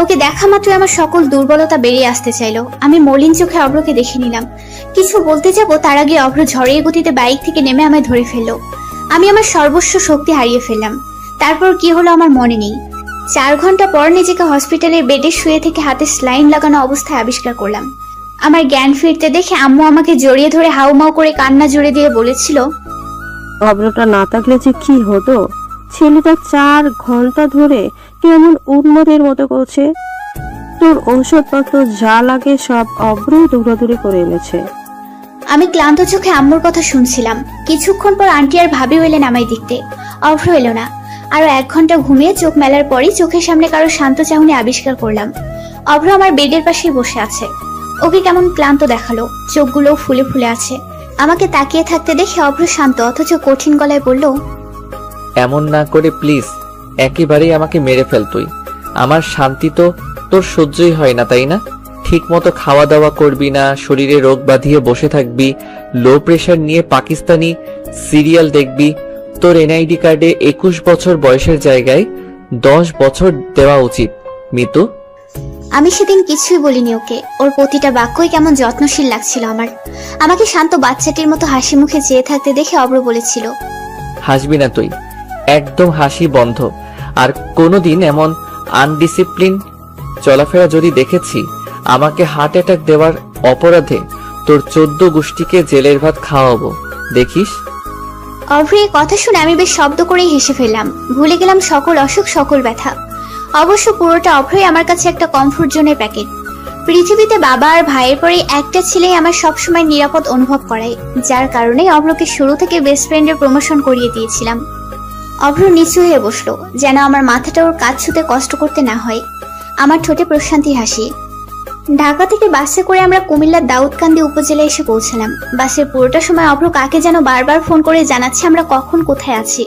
ওকে দেখা মাত্র আমার সকল দুর্বলতা বেরিয়ে আসতে চাইলো। আমি মলিন চোখে অভ্রকে দেখে নিলাম। কিছু বলতে যাব তার আগে অভ্র ঝড়ের গতিতে বাইক থেকে নেমে আমায় ধরে ফেললো। আমি আমার সর্বস্ব শক্তি হারিয়ে ফেললাম। তারপর কি হলো আমার মনে নেই। 4 ঘন্টা পর নিজেকে হসপিটালের বেডে শুয়ে থেকে হাতে স্লাইন লাগানো অবস্থায় আবিষ্কার করলাম। আমার জ্ঞান ফিরতে দেখে আম্মু আমাকে জড়িয়ে ধরে হাউমাউ করে কান্না জুড়ে দিয়ে বলেছিল, অভ্রটা না থাকলে যে কি হতো। ছেলেটা 4 ঘন্টা ধরে কেমন উন্মাদের মতো করছে। তোর ঔষধপত্র যা লাগে সব অভ্র দৌড়াদৌড়ি করে এনেছে। আমি ক্লান্ত চোখে আম্মুর কথা শুনছিলাম। কিছুক্ষণ পর আন্টি আর ভাবি এলেন আমায় দেখতে। অভ্র এলো না। আরো 1 ঘন্টা ঘুমিয়ে চোখ মেলার পরই চোখের সামনে কারো শান্ত চাহনি আবিষ্কার করলাম। অভ্র আমার বেডের পাশেই বসে আছে। ওকে কেমন ক্লান্ত দেখালো, চোখগুলো ফুলে ফুলে আছে। আমাকে তাকিয়ে থাকতে দেখে অভ্র শান্ত অথচ কঠিন গলায় বলল, এমন না করে প্লিজ, একেবারেই আমাকে মেরে ফেল তুই। আমার শান্তি তো তোর সহ্যই হয় না, তাই না? ঠিক মতো খাওয়া দাওয়া করবি না, শরীরে রোগ বাঁধিয়ে বসে থাকবি, লো প্রেশার নিয়ে পাকিস্তানি সিরিয়াল দেখবি। তোর এনআইডি কার্ডে 21 বছর বয়সের জায়গায় 10 বছর দেওয়া উচিত, মিতু। আমি সেদিন কিছুই বলিনি ওকে। ওর প্রতিটা বাক্যই কেমন যত্নশীল লাগছিল আমার। আমাকে শান্ত বাচ্চাটির মতো হাসি মুখে চেয়ে থাকতে দেখে অভ্র বলেছিল, হাসবি না তুই, একদম হাসি বন্ধ। আর কোনোদিন এমন আনডিসিপ্লিন চলাফেরা যদি দেখেছি, আমাকে হার্ট অ্যাটাক দেওয়ার অপরাধে তোর 14 গোষ্ঠীকে জেলের ভাত খাওয়াবো, দেখিস। অভ্র এই কথা শুনে আমি বেশ শব্দ করেই হেসে ফেললাম। ভুলে গেলাম সকল অসুখ, সকল ব্যথা। অবশ্য পুরোটা অভ্রই আমার কাছে একটা কমফোর্ট জোনের প্যাকেট। পৃথিবীতে বাবা আর ভাইয়ের পরে একটা ছেলেই আমার সবসময় নিরাপদ অনুভব করায়, যার কারণে অভ্রকে শুরু থেকে বেস্ট ফ্রেন্ডের প্রমোশন করিয়ে দিয়েছিলাম। অভ্র নিচু হয়ে বসলো, যেন আমার মাথাটা ওর কাজ ছুতে কষ্ট করতে না হয়। আমার ঠোঁটে প্রশান্তির হাসি। ঢাকা থেকে বাসে করে আমরা কুমিল্লার দাউদকান্দি উপজেলায় এসে পৌঁছালাম। বাসের পুরোটা সময় অভ্র কাকে যেন বারবার ফোন করে জানাচ্ছে আমরা কখন কোথায় আছি।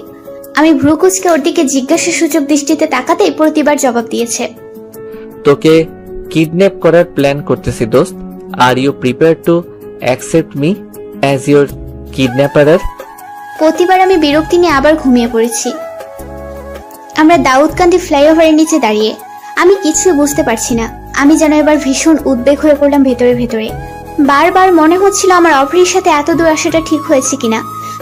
আমি ভ্রুকুচকে ওর দিকে জিজ্ঞাসা সূচক দৃষ্টিতে তাকাতেই প্রতিবার জবাব দিয়েছে, তোকে কিডন্যাপ করার প্ল্যান করতেছি দোস্ত। Are you prepare to accept me as your kidnapper? প্রতিবার আমি বিরক্তি নিয়ে আবার ঘুমিয়ে পড়েছি। আমরা দাউদকান্দি ফ্লাইওভারের নিচে দাঁড়িয়ে। আমি কিছুই বুঝতে পারছি না। আমি যেন এবার ভীষণ উদ্বেগ হয়ে পড়লাম ভেতরে ভেতরে। বারবার মনে হচ্ছিল আমার অভ্রের সাথে এত দূর আসাটা ঠিক হয়েছে কিনা।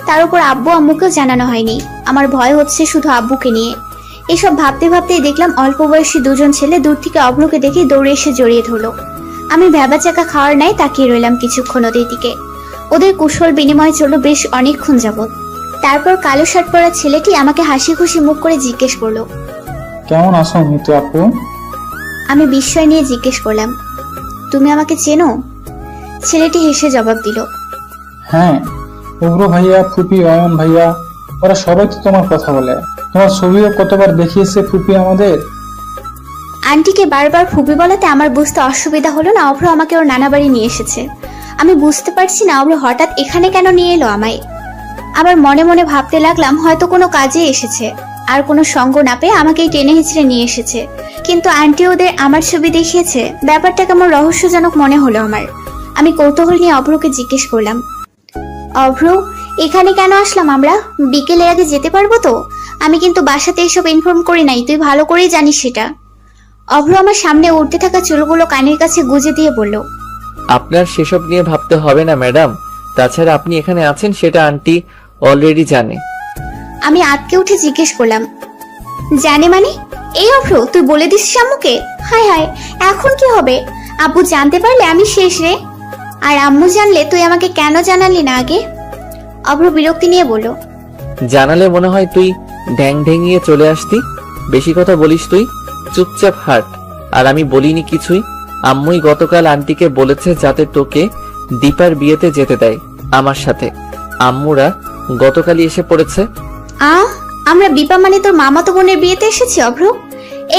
তার উপর আব্বু আম্মুকেও জানানো হয়নি। আমার ভয় হচ্ছে শুধু আব্বুকে নিয়ে। এসব ভাবতে ভাবতেই দেখলাম অল্প বয়সী 2 জন ছেলে দূর থেকে অভ্রকে দেখে দৌড়ে এসে জড়িয়ে ধরলো। আমি ভেবা চাকা খাওয়ার নাই তাকিয়ে রইলাম কিছুক্ষণ ওদের দিকে। ওদের কুশল বিনিময় চলল বেশ অনেকক্ষণ যাবত। তারপর কালো শার্ট পরা ছেলেটি আমাকে হাসি খুশি মুখ করে জিজ্ঞেস করলো, কেমন আছো মিতু আপু? আমি বিস্ময় নিয়ে জিজ্ঞেস করলাম, তুমি আমাকে চেনো? ছেলেটি হেসে জবাব দিল, হ্যাঁ, উগ্র ভাইয়া, ফুপি, অয়ন ভাইয়া, ওরা সবাই তো তোমার কথা বলে। তোমার ছবিও কতবার দেখিয়েছে ফুপি আমাদের। আন্টিকে বারবার ফুপি বলাতে আমার বুঝতে অসুবিধা হলো না অভ্র আমাকে ওর নানা বাড়ি নিয়ে এসেছে। আমি বুঝতে পারছি না অভ্র হঠাৎ এখানে কেন নিয়ে এলো আমায়। আবার মনে মনে ভাবতে লাগলাম হয়তো কোনো কাজে এসেছে, আর কোনো সঙ্গ না পেয়ে আমাকেই টেনে হিচড়ে নিয়ে এসেছে। কিন্তু আন্টি ওদের আমার ছবি দেখিয়েছে, ব্যাপারটা কেমন রহস্যজনক মনে হলো আমার। আমি কৌতূহল নিয়ে অভ্রকে জিজ্ঞেস করলাম, অভ্র, এখানে কেন আসলাম আমরা? বিকেলের আগে যেতে পারবো তো? আমি কিন্তু বাসাতে এসব ইনফর্ম করি নাই, তুই ভালো করেই জানিস সেটা। অভ্র আমার সামনে উঠতে থাকা চুলগুলো কানের কাছে গুজে দিয়ে বলল, আপনার সেসব নিয়ে ভাবতে হবে না ম্যাডাম। তাছাড়া আপনি এখানে আছেন সেটা আন্টি অলরেডি জানে। আমি আটকে উঠে জিজ্ঞেস করলাম, জানে মানে? এই অভ্র, তুই বলে দিস আম্মুকে? হায় হায়, এখন কি হবে? আব্বু জানতে পারলে আমি শেষ রে। আর আম্মু জানলে তুই আমাকে কেন জানালি না আগে? অভ্র বিরক্তি নিয়ে বলল, জানালে মনে হয় তুই ঢ্যাং ঢেঙিয়ে চলে আসতি। বেশি কথা বলিস তুই, চুপচাপ হাট। আর আমি বলিনি কিছুই। আম্মুই গতকাল আন্টিকে বলেছে যাতে তোকে দীপার বিয়েতে যেতে দেয় আমার সাথে। আম্মুরা গতকালই এসে পড়েছে। আমরা বিপা মানে তোর মামাতো বোনের বিয়েতে এসেছি অভ্র?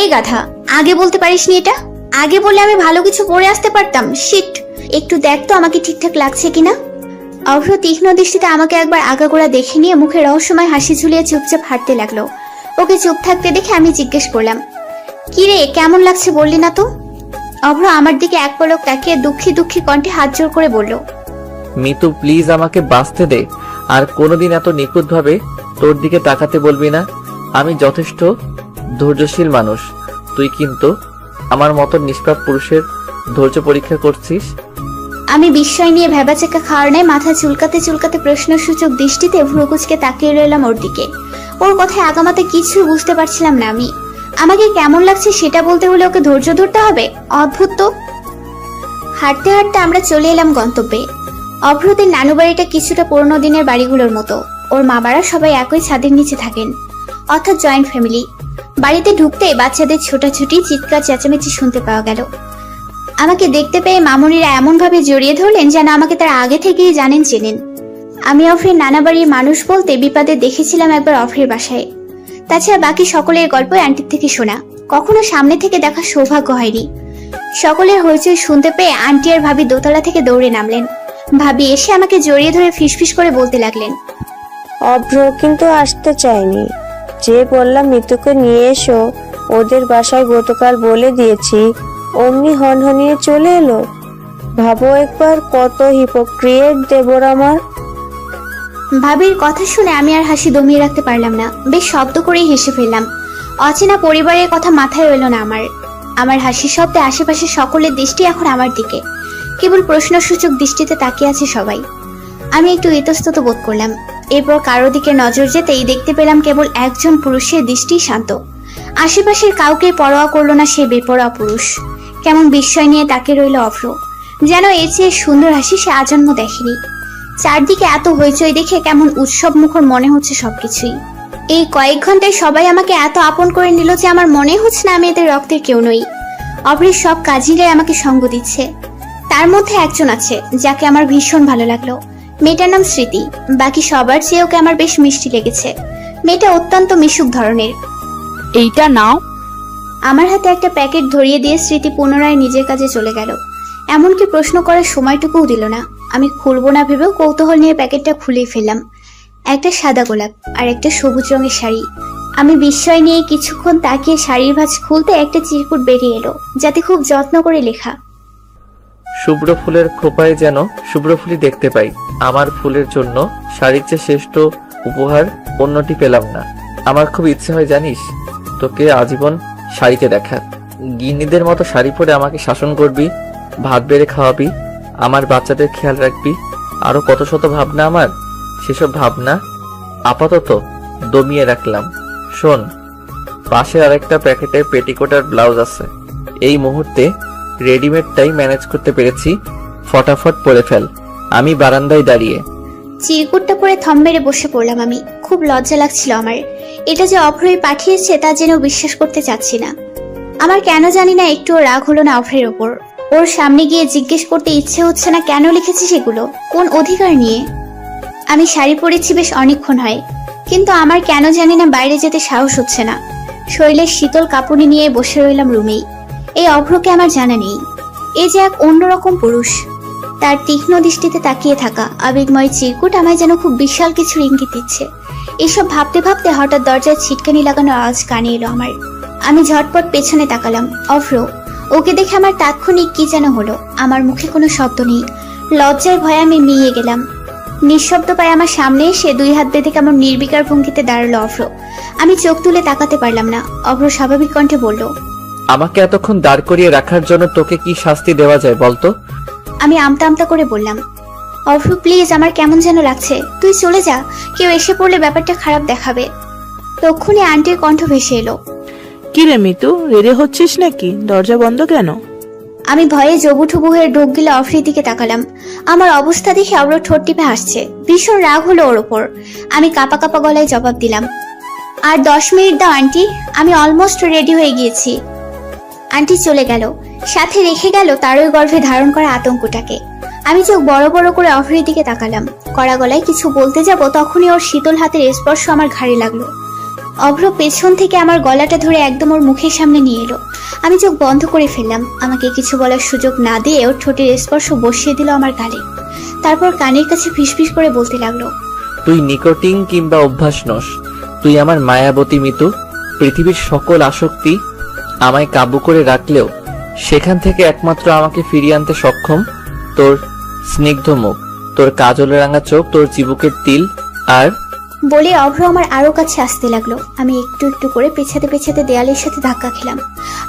এই গাধা, আগে বলতে পারিসনি এটা? আগে বলে আমি ভালো কিছু পরে আসতে পারতাম। শিট, একটু দেখ তো আমাকে ঠিকঠাক লাগছে কিনা। অভ্র তীক্ষ্ণ দৃষ্টিতে আমাকে একবার আগাগোড়া দেখে নিয়ে মুখে রহস্যময় হাসি ঝুলিয়ে চুপচাপ হাঁটতে লাগলো। ওকে চুপ থাকতে দেখে আমি জিজ্ঞেস করলাম, কি রে, কেমন লাগছে বললি না তো? অভ্র আমার দিকে এক পলক তাকিয়ে দুঃখী দুঃখী কণ্ঠে হাত জোর করে বলল, মিতু প্লিজ আমাকে বাঁচতে দে, আর কোনোদিন এত নিখুঁতভাবে তোর দিকে তাকাতে বলবি না। আমি যথেষ্ট ধৈর্যশীল মানুষ, তুই কিন্তু আমার মতো নিষ্পাপ পুরুষের ধৈর্য পরীক্ষা করছিস। আমি বিস্ময় নিয়ে ভেবাচেকা খাওয়ার নেয় মাথা চুলকাতে চুলকাতে প্রশ্নসূচক দৃষ্টিতে ভ্রুকুচকে তাকিয়ে রইলাম ওর দিকে। ওর কথায় আগামাতে কিছু বুঝতে পারছিলাম না আমি। আমাকে কেমন লাগছে সেটা বলতে হলে ওকে ধৈর্য ধরতে হবে? অদ্ভুত তো। হাঁটতে হাঁটতে আমরা চলে এলাম গন্তব্যে। অভ্রদের নানু বাড়িটা কিছুটা পুরোনো দিনের বাড়িগুলোর মতো। ওর মা বাবা সবাই একই ছাদের নিচে থাকেন, অর্থাৎ জয়েন্ট ফ্যামিলি। বাড়িতে ঢুকতেই বাচ্চাদের ছোটাছুটি চিৎকার চেঁচামেচি শুনতে পাওয়া গেল। আমাকে দেখতে পেয়ে মামুনিরা এমন ভাবে জড়িয়ে ধরলেন যেন আমাকে তারা আগে থেকেই জানেন চেনেন। আমি অফ্রের নানা বাড়ির মানুষ বলতে বিপাদে দেখেছিলাম একবার অফ্রের বাসায়। তাছাড়া বাকি সকলের গল্প আন্টির থেকে শোনা, কখনো সামনে থেকে দেখার সৌভাগ্য হয়নি। সকলের হইচই শুনতে পেয়ে আন্টি আর ভাবি দোতলা থেকে দৌড়ে নামলেন। ভাবি এসে আমাকে জড়িয়ে ধরে ফিসফিস করে বলতে লাগলেন, অভ্র কিন্তু আসতে চায়নি। যে বললাম মিতুকে নিয়ে এসো, ওদের বাসায় গতকাল বলে দিয়েছি, অমনি হনহনিয়ে চলে এলো। ভাবো একবার কত হিপোক্রিয়েট দেবর আমার। ভাবির কথা শুনে আমি আর হাসি দমিয়ে রাখতে পারলাম না, বেশ শব্দ করেই হেসে ফেললাম। অচেনা পরিবারের কথা মাথায় এলো না আমার হাসির শব্দে আশেপাশে সকলের দৃষ্টি এখন আমার দিকে। কেবল প্রশ্নসূচক দৃষ্টিতে তাকিয়ে আছে সবাই। আমি একটু ইতস্তত বোধ করলাম। এরপর কারো দিকে নজর যেতেই দেখতে পেলাম কেবল একজন পুরুষের দৃষ্টি শান্ত। আশেপাশের কাউকে পরোয়া করলো না সে বেপরোয়া পুরুষ। কেমন বিস্ময় নিয়ে তাকিয়ে রইল অভ্র, যেন এর চেয়ে সুন্দর হাসি সে আজন্ম দেখেনি। চারদিকে এত হইচই দেখে কেমন উৎসব মুখর মনে হচ্ছে সবকিছুই। এই কয়েক ঘন্টায় সবাই আমাকে এত আপন করে নিল যে আমার মনে হচ্ছে না আমি এদের রক্তের কেউ নই। অভ্রের সব কাজিরাই আমাকে সঙ্গ দিচ্ছে। তার মধ্যে একজন আছে যাকে আমার ভীষণ ভালো লাগলো। মেয়েটার নাম স্মৃতি। বাকি সবার চেয়ে ওকে আমার বেশ মিষ্টি লেগেছে। মেয়েটা অত্যন্ত মিশুক ধরনের। এইটা নাও। আমার হাতে একটা প্যাকেট ধরিয়ে দিয়ে স্মৃতি পুনরায় নিজের কাজে চলে গেল। এমনকি প্রশ্ন করার সময়টুকুও দিল না। আমি খুলবো না ভেবেও কৌতূহল নিয়ে প্যাকেটটা খুলেই ফেললাম। একটা সাদা গোলাপ আর একটা সবুজ রঙের শাড়ি। আমি বিস্ময় নিয়ে কিছুক্ষণ তাকিয়ে শাড়ির ভাঁজ খুলতে একটা চিরকুট বেরিয়ে এলো, যাতে খুব যত্ন করে লেখা, শুভ্র ফুলের খোপায় যেন শুভ্র ফুলই দেখতে পাই। আমার ফুলের জন্য শাড়ির চেয়ে শ্রেষ্ঠ উপহার অন্যটি পেলাম না। আমার খুব ইচ্ছে হয় জানিস, তোকে আজীবন শাড়িতে দেখা। গিন্নিদের মতো শাড়ি পরে আমাকে শাসন করবি, ভাত বেড়ে খাওয়াবি, আমার বাচ্চাদের খেয়াল রাখবি। আরো কত শত ভাবনা আমার। সেসব ভাবনা আপাতত দমিয়ে রাখলাম। শোন, পাশে আরেকটা প্যাকেটে পেটিকোট আর ব্লাউজ আছে। এই মুহূর্তে রেডিমেডটাই ম্যানেজ করতে পেরেছি, ফটাফট পরে ফেল। আমি বারান্দায় দাঁড়িয়ে চিরকুটটা পরে থম মেরে বসে পড়লাম আমি। খুব লজ্জা লাগছিল আমার। এটা যে অভ্রই পাঠিয়েছে তা যেন বিশ্বাস করতে চাচ্ছি না। আমার কেন জানি না একটুও রাগ হলো না অভ্রের ওপর। ওর সামনে গিয়ে জিজ্ঞেস করতে ইচ্ছে হচ্ছে না কেন লিখেছি সেগুলো, কোন অধিকার নিয়ে। আমি শাড়ি পরেছি বেশ অনেকক্ষণ হয়, কিন্তু আমার কেন জানি না বাইরে যেতে সাহস হচ্ছে না। শরীরের শীতল কাঁপুনি নিয়ে বসে রইলাম রুমেই। এই অভ্রকে আমার জানা নেই। এ যে এক অন্যরকম পুরুষ। তার তীক্ষ্ণ দৃষ্টিতে তাকিয়ে থাকা আবেগময় চিরকুট আমায় যেন খুব বিশাল কিছুর ইঙ্গিত দিচ্ছে। এসব ভাবতে ভাবতে হঠাৎ দরজায় ছিটকানি লাগানোর আওয়াজ কানে এলো আমার। আমি ঝটপট পেছনে তাকালাম। অভ্র। ওকে দেখে আমার তাৎক্ষণিক কি যেন হলো। আমার মুখে কোনো শব্দ নেই। লজ্জায় ভয়ে আমি মিয়ে গেলাম। নিঃশব্দ পায়ে আমার সামনে এসে দুই হাত বেঁধে কেমন নির্বিকার ভঙ্গিতে দাঁড়ালো অভ্র। আমি চোখ তুলে তাকাতে পারলাম না। অভ্র স্বাভাবিক কণ্ঠে বলল, আমাকে এতক্ষণ দাঁড় করিয়ে রাখার জন্য তোকে কি শাস্তি দেওয়া যায় বলতো? আমি আমতা আমতা করে বললাম, অভ্র প্লিজ, আমার কেমন যেন লাগছে, তুই চলে যা। কেউ এসে পড়লে ব্যাপারটা খারাপ দেখাবে। তক্ষুনি আন্টির কণ্ঠ ভেসে এলো, কি রে মিতু, রেডি হচ্ছিস নাকি? দরজা বন্ধ কেন? আমি ভয়ে জবুঠুবু হয়ে ঢোক গিলে অফ্রির দিকে তাকালাম। আমার অবস্থা দেখে অব্র ঠোঁট টিপে হাসছে। ভীষণ রাগ হলো ওর ওপর। আমি কাঁপা কাঁপা গলায় জবাব দিলাম, আর 10 মিনিট দাও আন্টি, আমি অলমোস্ট রেডি হয়ে গিয়েছি। আন্টি চলে গেল, সাথে রেখে গেল তারই গর্ভে ধারণ করা আতঙ্কটাকে। আমি চোখ বড় বড় করে অফ্রির দিকে তাকালাম। কড়া গলায় কিছু বলতে যাব, তখনই ওর শীতল হাতের স্পর্শ আমার ঘাড়ে লাগলো। অভ্র পেছন থেকে আমার গলাটা ধরে একদম ওর মুখের সামনে নিয়ে এলো। আমি চোখ বন্ধ করে ফেললাম। আমাকে কিছু বলার সুযোগ না দিয়ে ওর ঠোঁটের স্পর্শ বসিয়ে দিল আমার গালে। তারপর কানের কাছে ফিসফিস করে বলতে লাগলো, তুই নিকোটিন কিংবা অভ্যাস নস, তুই আমার মায়াবতী মিতু। পৃথিবীর সকল আসক্তি আমায় কাবু করে রাখলেও সেখান থেকে একমাত্র আমাকে ফিরিয়ে আনতে সক্ষম তোর স্নিগ্ধ মুখ, তোর কাজল রাঙা চোখ, তোর চিবুকের তিল। আর বলে অভ্র আমার আরো কাছে আসতে লাগলো। আমি একটু একটু করে পেছাতে পেছাতে দেয়ালের সাথে ধাক্কা খেলাম।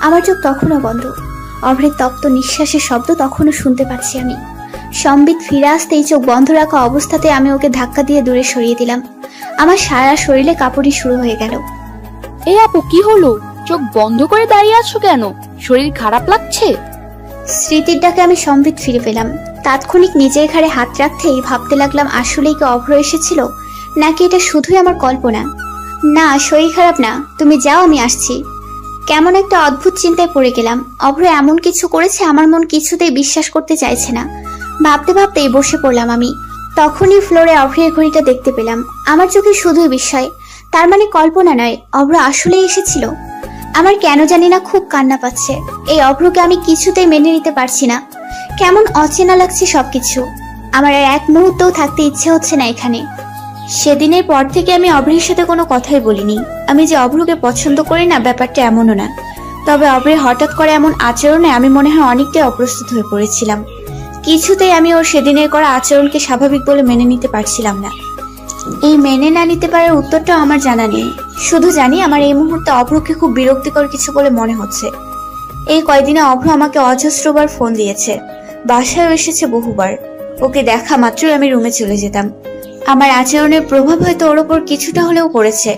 আমার চোখ তখনও বন্ধ। অভ্রের তপ্ত নিঃশ্বাসের শব্দ তখনও শুনতে পাচ্ছি আমি। সম্বিত ফিরে আসতেই চোখ বন্ধ রাখা অবস্থাতে আমি ওকে ধাক্কা দিয়ে দূরে সরিয়ে দিলাম। আমার সারা শরীরে কাঁপুনি শুরু হয়ে গেল। এই আপু, কি হলো? চোখ বন্ধ করে দাঁড়িয়ে আছো কেন? শরীর খারাপ লাগছে? স্মৃতির ডাকে আমি সম্বিত ফিরে পেলাম। তাৎক্ষণিক নিজের ঘাড়ে হাত রাখতেই ভাবতে লাগলাম, আসলেই কি অভ্র এসেছিল, নাকি এটা শুধুই আমার কল্পনা। না, শরীর খারাপ না, তুমি যাও, আমি আসছি। কেমন একটা অদ্ভুত চিন্তায় পড়ে গেলাম। অভ্র এমন কিছু করেছে আমার মন কিছুতেই বিশ্বাস করতে চাইছে না। ভাবতে ভাবতেই বসে পড়লাম আমি। তখনই ফ্লোরে অভ্রের ঘড়িটা দেখতে পেলাম। আমার চোখে শুধুই বিস্ময়। তার মানে কল্পনা নয়, অভ্র আসলেই এসেছিল। আমার কেন জানি না খুব কান্না পাচ্ছে। এই অভ্রকে আমি কিছুতেই মেনে নিতে পারছি না। কেমন অচেনা লাগছে সবকিছু। আমার আর এক মুহূর্তও থাকতে ইচ্ছে হচ্ছে না এখানে। সেদিনের পর থেকে আমি অভ্রের সাথে কোনো কথাই বলিনি। আমি যে অভ্রকে পছন্দ করি না ব্যাপারটা এমনও না, তবে অভ্রের হঠাৎ করে এমন আচরণে আমি মনে হয় অনেকটাই অপ্রস্তুত হয়ে পড়েছিলাম। কিছুতেই আমি ওর সেদিনের করা আচরণকে স্বাভাবিক বলে মেনে নিতে পারছিলাম না। এই মেনে না নিতে পারার উত্তরটাও আমার জানা নেই। শুধু জানি আমার এই মুহূর্তে অভ্রকে খুব বিরক্তিকর কিছু বলে মনে হচ্ছে। এই কয়দিনে অভ্র আমাকে অজস্রবার ফোন দিয়েছে, বাসায় এসেছে বহুবার। ওকে দেখা মাত্রই আমি রুমে চলে যেতাম। আমার আচরণের প্রভাব হয়তো ওর ওপর কিছুটা হলেও পড়েছে।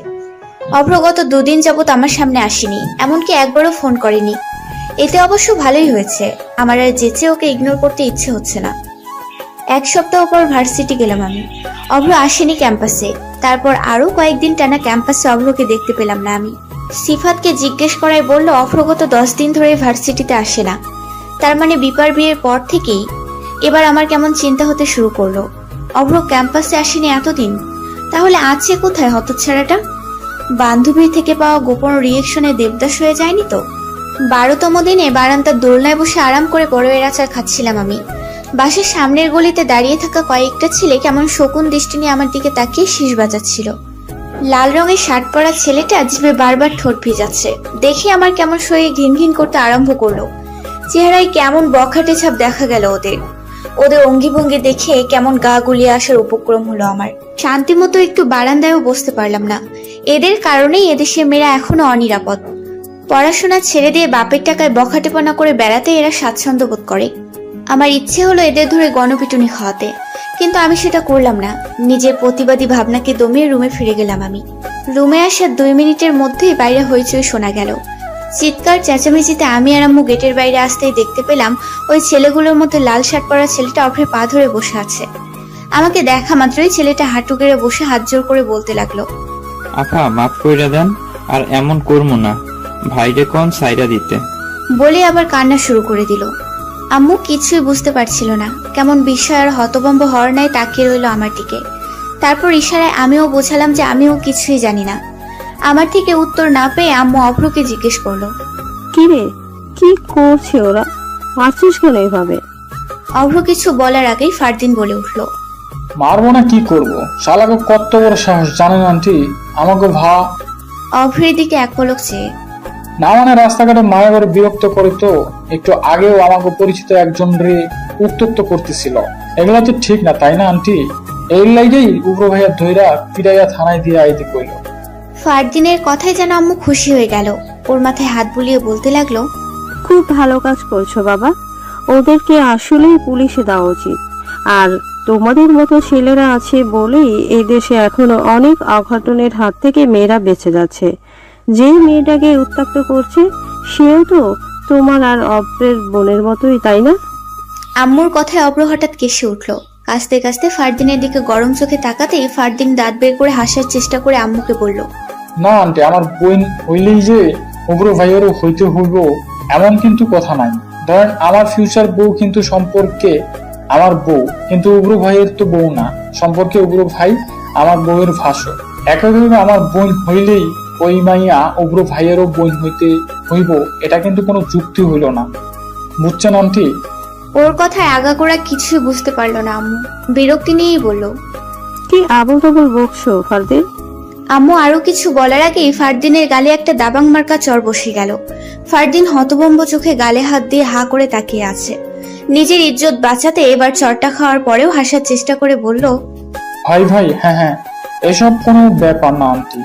অভ্র গত 2 দিন যাবত আমার সামনে আসেনি, এমনকি একবারও ফোন করেনি। এতে অবশ্য ভালোই হয়েছে। আমার আর যেচে ওকে ইগনোর করতে ইচ্ছে হচ্ছে না। 1 সপ্তাহ পর ভার্সিটি গেলাম আমি। অভ্র আসেনি ক্যাম্পাসে। তারপর আরো কয়েকদিন টানা ক্যাম্পাসে অভ্রকে দেখতে পেলাম না আমি। সিফাতকে জিজ্ঞেস করায় বলল অভ্র গত 10 দিন ধরে ভার্সিটিতে আসে না। তার মানে বিপার বিয়ের পর থেকেই এবার আমার কেমন চিন্তা হতে শুরু করলো। অভ্র ক্যাম্পাসে আসেনি এতদিন, তাহলে আছে কোথায় হতচ্ছাড়াটা? বান্ধবীর থেকে পাওয়া গোপন রিয়েকশনে দেবদাস হয়ে যায়নি তো? 12তম দিনে বারান্দার দোলনায় বসে আরাম করে বড়ের আচার খাচ্ছিলাম আমি। বাসার সামনের গলিতে দাঁড়িয়ে থাকা কয়েকটা ছেলে কেমন শকুন দৃষ্টি নিয়ে আমার দিকে তাকিয়ে শীষ বাজাচ্ছিল। লাল রঙের শার্ট পরা ছেলেটা জিভে বারবার ঠোঁট ভিজাচ্ছে দেখে আমার কেমন শরীর ঘিন ঘিন করতে আরম্ভ করলো। চেহারায় কেমন বখাটে ছাপ দেখা গেল ওদের অঙ্গি ভঙ্গি দেখে কেমন গা গুলিয়ে আসার উপক্রম হলো আমার। শান্তি মতো একটু বারান্দায়ও বসতে পারলাম না। এদের কারণেই এদেশের মেয়েরা এখনো অনিরাপদ। পড়াশোনা ছেড়ে দিয়ে বাপের টাকায় বখাটেপনা করে বেড়াতে এরা স্বাচ্ছন্দ্য বোধ করে। আমার ইচ্ছে হলো এদের ধরে গণপিটুনি খাওয়াতে, কিন্তু আমি সেটা করলাম না। নিজের প্রতিবাদী ভাবনাকে দমিয়ে রুমে ফিরে গেলাম আমি। রুমে আসার 2 মিনিটের মধ্যেই বাইরে হইচই শোনা গেল। চিৎকার চেঁচামেচিতে আমি আর আম্মু গেটের বাইরে আসতেই দেখতে পেলাম ওই ছেলেগুলোর মধ্যে লাল শার্ট পরা ছেলেটা অভ্রের পা ধরে বসে আছে। আমাকে দেখা মাত্রই ছেলেটা হাঁটু গেড়ে বসে হাত জোর করে বলতে লাগলো, আফা মাফ কইরা দেন, আর এমন করবো না, ভাইরে কোন সাইডা দিতে। বলে আবার কান্না শুরু করে দিল। আম্মু কিছুই বুঝতে পারছিল না, কেমন বিস্ময় আর হতভম্ব হওয়ার ন্যায় তাকিয়ে রইল আমার দিকে। তারপর ইশারায় আমিও বোঝালাম যে আমিও কিছুই জানি না। আমার থেকে উত্তর না পেয়ে আম্মু অভ্রকে জিজ্ঞেস করলো, কি রে, কি করছে ওরা? মারছিস কেন এভাবে? অভ্র কিছু বলার আগেই ফারদিন বলে উঠলো, মারবো না কি করব? শালাকে কত বড় সাহস জানেন আন্টি? আমাকে অভ্রের দিকে এক পলক চেয়ে। না মানে রাস্তাঘাটে মায়া করে বিরক্ত করে তো। একটু আগেও আমাকে পরিচিত একজন রে উত্তক্ত করতেছিল। এগুলা তো ঠিক না, তাই না আন্টি? এই লাইগেই উগ্র ভাইয়া ধৈরা পিড়াইয়া থানায় দিয়ে আইতে কইল। ফারদিনের কথায় যেন আম্মু খুশি হয়ে গেল। ওর মাথায় হাত বুলিয়ে বলতে লাগলো, খুব ভালো কাজ করছো বাবা। ওদেরকে আসলেই পুলিশে দেওয়া উচিত। আর তোমাদের মতো ছেলেরা আছে বলেই এই দেশে এখনো অনেক অঘটনের হাত থেকে মেয়েরা বেঁচে যাচ্ছে। যে মেয়েটাকে উত্ত্যক্ত করছে সেও তো তোমার আর অভ্রের বোনের মতোই, তাই না? আম্মুর কথায় অভ্র হঠাৎ কেসে উঠলো। কাঁচতে কাঁচতে ফারদিনের দিকে গরম চোখে তাকাতেই ফারদিন দাঁত বের করে হাসার চেষ্টা করে আম্মুকে বলল, না আন্টি, আমার বোন হইলেই যে উগ্র ভাইয়েরও হইতে হইব এমন কিন্তু কথা নাই। ধরেন আমার ফিউচার বউ কিন্তু সম্পর্কে আমার বউ, কিন্তু উগ্র ভাইয়ের তো বউ না। সম্পর্কে উগ্র ভাই আমার বউয়ের ভাসুর। একইভাবে আমার বোন হইলেই ওই মাইয়া উগ্র ভাইয়েরও বোন হইতে হইব, এটা কিন্তু কোনো যুক্তি হইল না। বুঝছেন আন্টি? ওর কথায় আগাগোড়া কিছুই বুঝতে পারলো না আম্মু। বিরক্তি নিয়েই বলল, কি আবল তাবল বকছো ফারদিন? আম্মু আরো কিছু বলার আগেই ফারদিনের গালে একটা দাবাং মার্কা চর বসে গেল। ফারদিন হতভম্ব চোখে গালে হাত দিয়ে হা করে তাকিয়ে আছে। নিজের ইজ্জত বাঁচাতে এবার চরটা খাওয়ার পরেও হাসার চেষ্টা করে বলল, ভাই ভাই, হ্যাঁ হ্যাঁ, এসব কোনো ব্যাপার না আন্টি।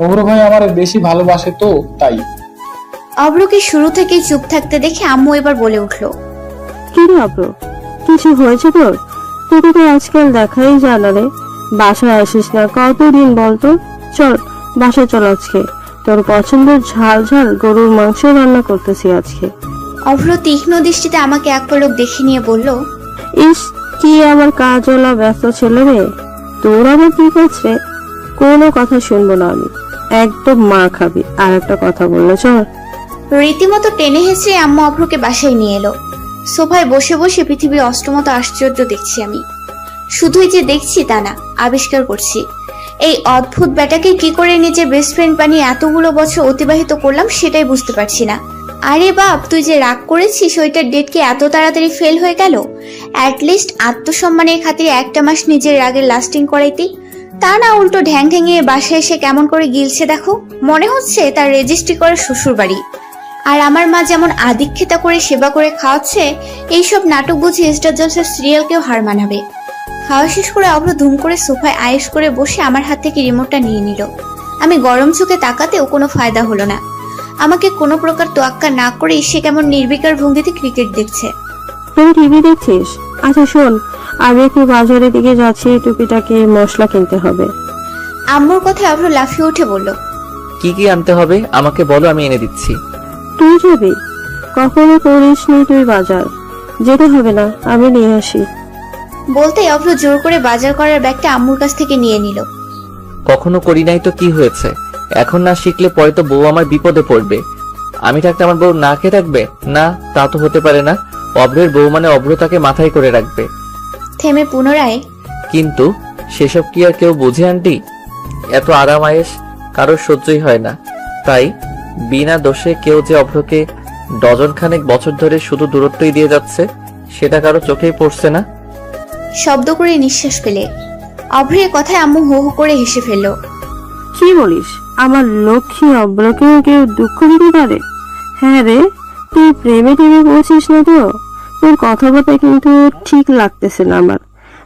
অভ্র ভাই আমার বেশি ভালোবাসে তো তাই। অভ্রকে শুরু থেকেই চুপ থাকতে দেখে আম্মু এবার বলে উঠল, কি রে অব্র, কিছু হয়েছে তোর? তোকে তো আজকাল দেখাই যায় না রে। বাসায় আসিস না কতদিন বলতো? চল বাসায় চল, আজকে তোর পছন্দের ঝাল ঝাল গরুর মাংস রান্না করতেছি আজকে। অভ্র তীক্ষ্ণ দৃষ্টিতে আমাকে এক পলক দেখে নিয়ে বলল, ইস, কি আমার কাজওয়ালা ব্যস্ত ছেলে রে। তোর আবার কি করছে? কোনো কথা শুনবো না আমি, একদম মা খাবি। আর একটা কথা বললে চল। রীতিমতো টেনে হেসে আম্মু অভ্রকে বাসায় নিয়ে এলো। সোফায় বসে বসে পৃথিবীর অষ্টমত আশ্চর্য দেখছি আমি। শুধুই যে দেখছি তা না, আবিষ্কার করছি। এই অদ্ভুত ব্যাটাকে কি করে নিজের বেস্ট ফ্রেন্ড বানিয়ে এতগুলো বছর অতিবাহিত করলাম সেটাই বুঝতে পারছি না। আরে বাপ, তুই যে রাগ করেছিস ওইটার ডেট কি এত তাড়াতাড়ি ফেল হয়ে গেল? অ্যাটলিস্ট আত্মসম্মানের খাতিরে একটা মাস নিজের রাগের লাস্টিং করাইতি। তা না, উল্টো ঢ্যাং ঢ্যাঙিয়ে বাসায় এসে কেমন করে গিলছে দেখো। মনে হচ্ছে তার রেজিস্ট্রি করে শ্বশুর বাড়ি। আর আমার মা যেমন আদিক্ষেতা করে সেবা করে খাওয়াচ্ছে, এইসব নাটক বুঝে স্টার জলসার সিরিয়ালকেও হার মানাবে। খাওয়া শেষ করে অভ্র ধুম করে সোফায় আয়েশ করে বসে আমার হাত থেকে রিমোটটা নিয়ে নিল। আমি গরম চোখে তাকাতেও কোনো ফায়দা হলো না। আমাকে কোনো প্রকার তোয়াক্কা না করে সে কেমন নির্বিকার ভঙ্গিতে ক্রিকেট দেখছে। তুই টিভি দেখছিস? আচ্ছা শোন, আমি একটু বাজারের দিকে যাচ্ছি, টুপিটাকে মশলা কিনতে হবে। আম্মুর কথায় অভ্র লাফিয়ে উঠে বলল, কি কি আনতে হবে আমাকে বলো, আমি এনে দিচ্ছি। তুই যাবি? কখনো করিসনি তুই বাজার? যেতে হবে না, আমি নিয়ে আসি। বলতেই অভ্র জোর করে বাজার করার ব্যাগটা আম্মুর কাছ থেকে নিয়ে নিল। কখনো করি নাই তো কি হয়েছে? এখন না শিখলে পরে তো বউ আমার বিপদে পড়বে। আমি থাকতে আমার বউ না খেয়ে থাকবে? না, তা তো হতে পারে না। অভ্রের বউ মানে অভ্র তাকে মাথায় করে রাখবে। থেমে পুনরায়, কিন্তু সেসব কি আর কেউ বুঝে আন্টি? এত আরাম আয়েশ কারোর সহ্যই হয় না। তাই বিনা দোষে কেউ যে অভ্রকে ডজন খানেক বছর ধরে শুধু দূরত্বই দিয়ে যাচ্ছে, সেটা কারো চোখেই পড়ছে না। শব্দ করে নিঃশ্বাস ফেলে অভ্রের কথায় আম্মু হো হো করে হেসে ফেলল। কি বলিস? আমার লক্ষ্মী অব্রকেও কেউ দুঃখ দিতে পারে? হ্যাঁ রে, তুই প্রেমে টেমে পৌঁছিস না তো? তোর কথাবার্তা কিন্তু ঠিক লাগতেছে না আমার।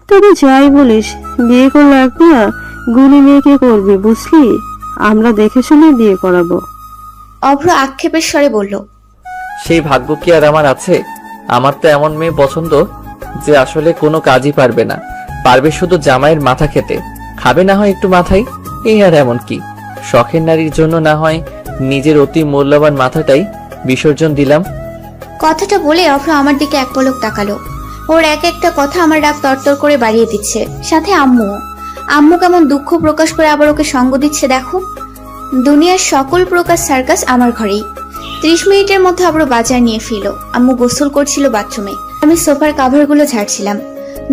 তবে যাই বলিস, বিয়ে করলে একটা গুণী মেয়েকে করবি, বুঝলি? আমরা দেখে শুনে বিয়ে করাবো। অভ্র আক্ষেপের স্বরে বলল, সেই ভাগ্য কি আর আমার আছে? আমার তো এমন মেয়ে পছন্দ যে আসলে কোনো কাজই পারবে না, পারবে শুধু জামাইয়ের মাথা খেতে, খাবে না হয় একটু মাথায়। এই আর এমন কি? শখের নারীর জন্য না হয় নিজের অতি মূল্যবান মাথাটাই বিসর্জন দিলাম। কথাটা বলে অভ্র আমার দিকে এক পলক তাকালো। ওর এক একটা কথা আমার রাগ তরতর করে বাড়িয়ে দিচ্ছে। সাথে আম্মু কেমন দুঃখ প্রকাশ করে আবার ওকে সঙ্গ দিচ্ছে দেখো। দুনিয়ার সকল প্রকার সার্কাস আমার ঘরেই। 30 মিনিটের মধ্যে আবার বাজার নিয়ে ফিরল। আম্মু গোসল করছিল বাথরুমে, আমি সোফার কাভারগুলো ঝাড়ছিলাম।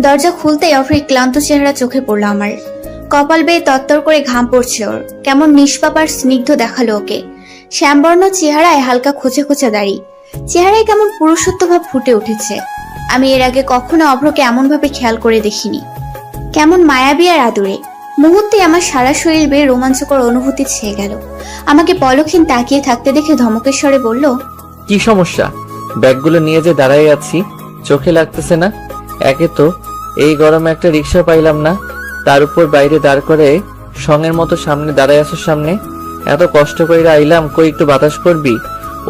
দরজা খুলতেই অভ্রের ক্লান্ত চেহারা চোখে পড়লো আমার। কপাল বেয়ে তত্তর করে ঘাম পড়ছে ওর। কেমন নিষ্পাপ আর স্নিগ্ধ দেখালো ওকে। শ্যামবর্ণ চেহারায় হালকা খোঁচা খোঁচা দাড়ি, চেহারায় কেমন পুরুষত্ব ভাব ফুটে উঠেছে। আমি এর আগে কখনো অভ্রকে এমন ভাবে খেয়াল করে দেখিনি। কেমন মায়াবী আর আদুরে। মুহূর্তে আমার সারা শরীর বেয়ে রোমাঞ্চকর অনুভূতি ছেয়ে গেল। আমাকে পলকহীন তাকিয়ে থাকতে দেখে ধমকের স্বরে বলল, কি সমস্যা? ব্যাগগুলো নিয়ে যে দাঁড়ায় আছি, চোখে লাগতেছে না? একে তো এই গরমে একটা রিক্সা পাইলাম না, তার উপর বাইরে দাঁড় করে সঙ্গের মতো সামনে দাঁড়ায় আসার সামনে। এত কষ্ট করে আইলাম, কই একটু বাতাস করবি?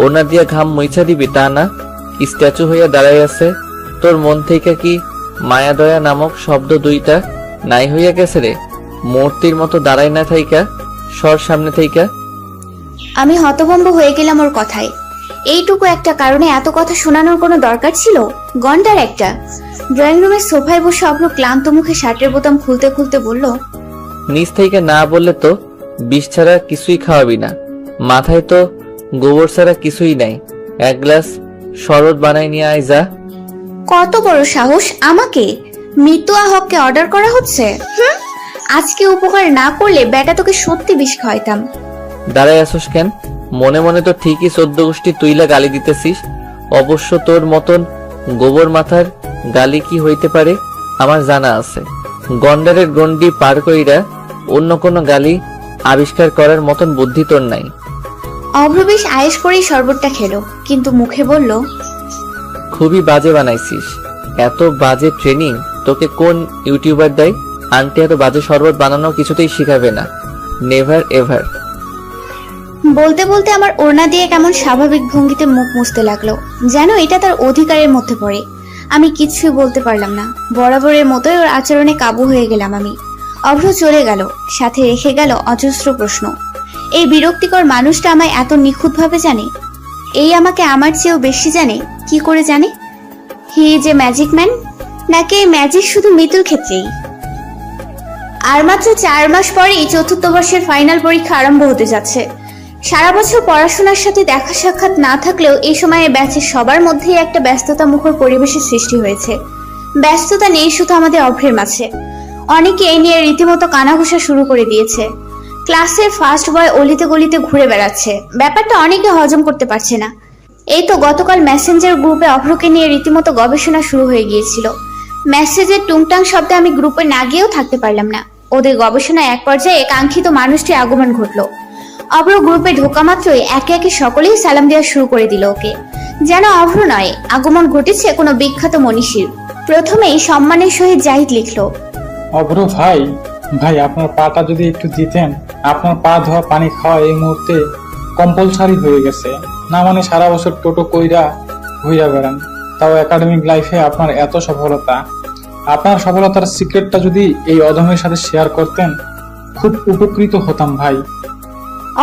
ওনা দিয়া ঘাম মুইছা দিবি তা না, স্ট্যাচু হইয়া দাঁড়ায় আছে। তোর মন থেকে কি মায়া দয়া নামক শব্দ দুইটা নাই হইয়া গেছে রে? মূর্তির মতো দাঁড়ায় না থাইকা সর সামনে থাইকা। আমি হতভম্ব হয়ে গেলাম ওর কথায়। এইটুকু একটা কারণে এত কথা শোনানোর কোনো দরকার ছিল? গন্ডার একটা। ড্রয়িং রুমের সোফায় বসে অভ্র ক্লান্ত মুখে শার্টের বোতাম খুলতে খুলতে বলল, নিচ থেকে না বললে তো বিষ ছাড়া কিছুই খাওয়াবি না। মাথায় তো গোবর ছাড়া কিছুই নাই। এক গ্লাস শরবত বানাই নিয়ে আয় যা। কত বড় সাহস! আমাকে মিতুয়া হককে অর্ডার করা হচ্ছে? আজকে উপকার না করলে বেটা তোকে সত্যি বিষ খাওয়াইতাম। দাঁড়ায় আসোস কেন? মনে মনে তো ঠিকই 14 গোষ্ঠী তুইলা গালি দিতেছিস। অবশ্য তোর মতন গোবর মাথার গালি কি হইতে পারে আমার জানা আছে। গন্ডারের গন্ডি পার কইরা অন্য কোনো গালি আবিষ্কার করার মতন বুদ্ধি তোর নাই। অভ্র বেশ আয়েশ করেই শরবতটা খেলো, কিন্তু মুখে বলল, খুবই বাজে বানাইছিস। এত বাজে ট্রেনিং তোকে কোন ইউটিউবার দেয়? আন্টি এত বাজে শরবত বানানো কিছুতেই শিখাবে না, নেভার এভার। বলতে বলতে আমার ওড়না দিয়ে কেমন স্বাভাবিক ভঙ্গিতে মুখ মুছতে লাগলো, যেন এটা তার অধিকারের মধ্যে পড়ে। আমি কিছুই বলতে পারলাম না, বরাবরের মতোই ওর আচরণে কাবু হয়ে গেলাম আমি। অভ্র চলে গেল, সাথে রেখে গেল অজস্র প্রশ্ন। এই বিরক্তিকর মানুষটা আমায় এত নিখুঁতভাবে জানে, এই আমাকে আমার চেয়েও বেশি জানে, কি করে জানে? He is a magic man, নাকি এই ম্যাজিক শুধু মিতুর ক্ষেত্রেই? আর মাত্র 4 মাস পরেই 4র্থ বর্ষের ফাইনাল পরীক্ষা আরম্ভ হতে যাচ্ছে। সারা বছর পড়াশোনার সাথে দেখা সাক্ষাৎ না থাকলেও এই সময়ে ব্যাচের সবার মধ্যেই একটা ব্যস্ততা মুখর পরিবেশের সৃষ্টি হয়েছে। ব্যস্ততা নেই শুধু আমাদের অভ্রের মাঝে, অনেকে এই নিয়ে রীতিমতো কানাঘুষা শুরু করে দিয়েছে। ক্লাসের ফার্স্ট বয় অলিতে গলিতে ঘুরে বেড়াচ্ছে, ব্যাপারটা অনেকে হজম করতে পারছে না। এই তো গতকাল মেসেঞ্জার গ্রুপে অভ্রকে নিয়ে রীতিমতো গবেষণা শুরু হয়ে গিয়েছিল। মেসেজের টুংটাং শব্দে আমি গ্রুপে না গিয়েও থাকতে পারলাম না। ওদের গবেষণায় এক পর্যায়ে কাঙ্ক্ষিত মানুষটির আগমন ঘটলো। অভ্র গ্রুপে ঢোকা মাত্রই একে একে সকলেই সালাম দেওয়া শুরু করে দিল ওকে, যেন অভ্র নয়, আগমন ঘটেছে কোনো বিখ্যাত মনীষীর। প্রথমেই সম্মানের সহিত জাহিদ লিখলো, অভ্র ভাই, ভাই আপনার পাটা যদি একটু দিতেন। আপনার পা ধোয়া পানি খাওয়া এই মুহূর্তে কম্পালসারি হয়ে গেছে। না মানে সারা বছর টোটো কইরা ঘুইরা বেড়ান, তাও একাডেমিক লাইফে আপনার এত সফলতা। আপনার সফলতার সিক্রেটটা যদি এই অধমের সাথে শেয়ার করতেন, খুব উপকৃত হতাম ভাই।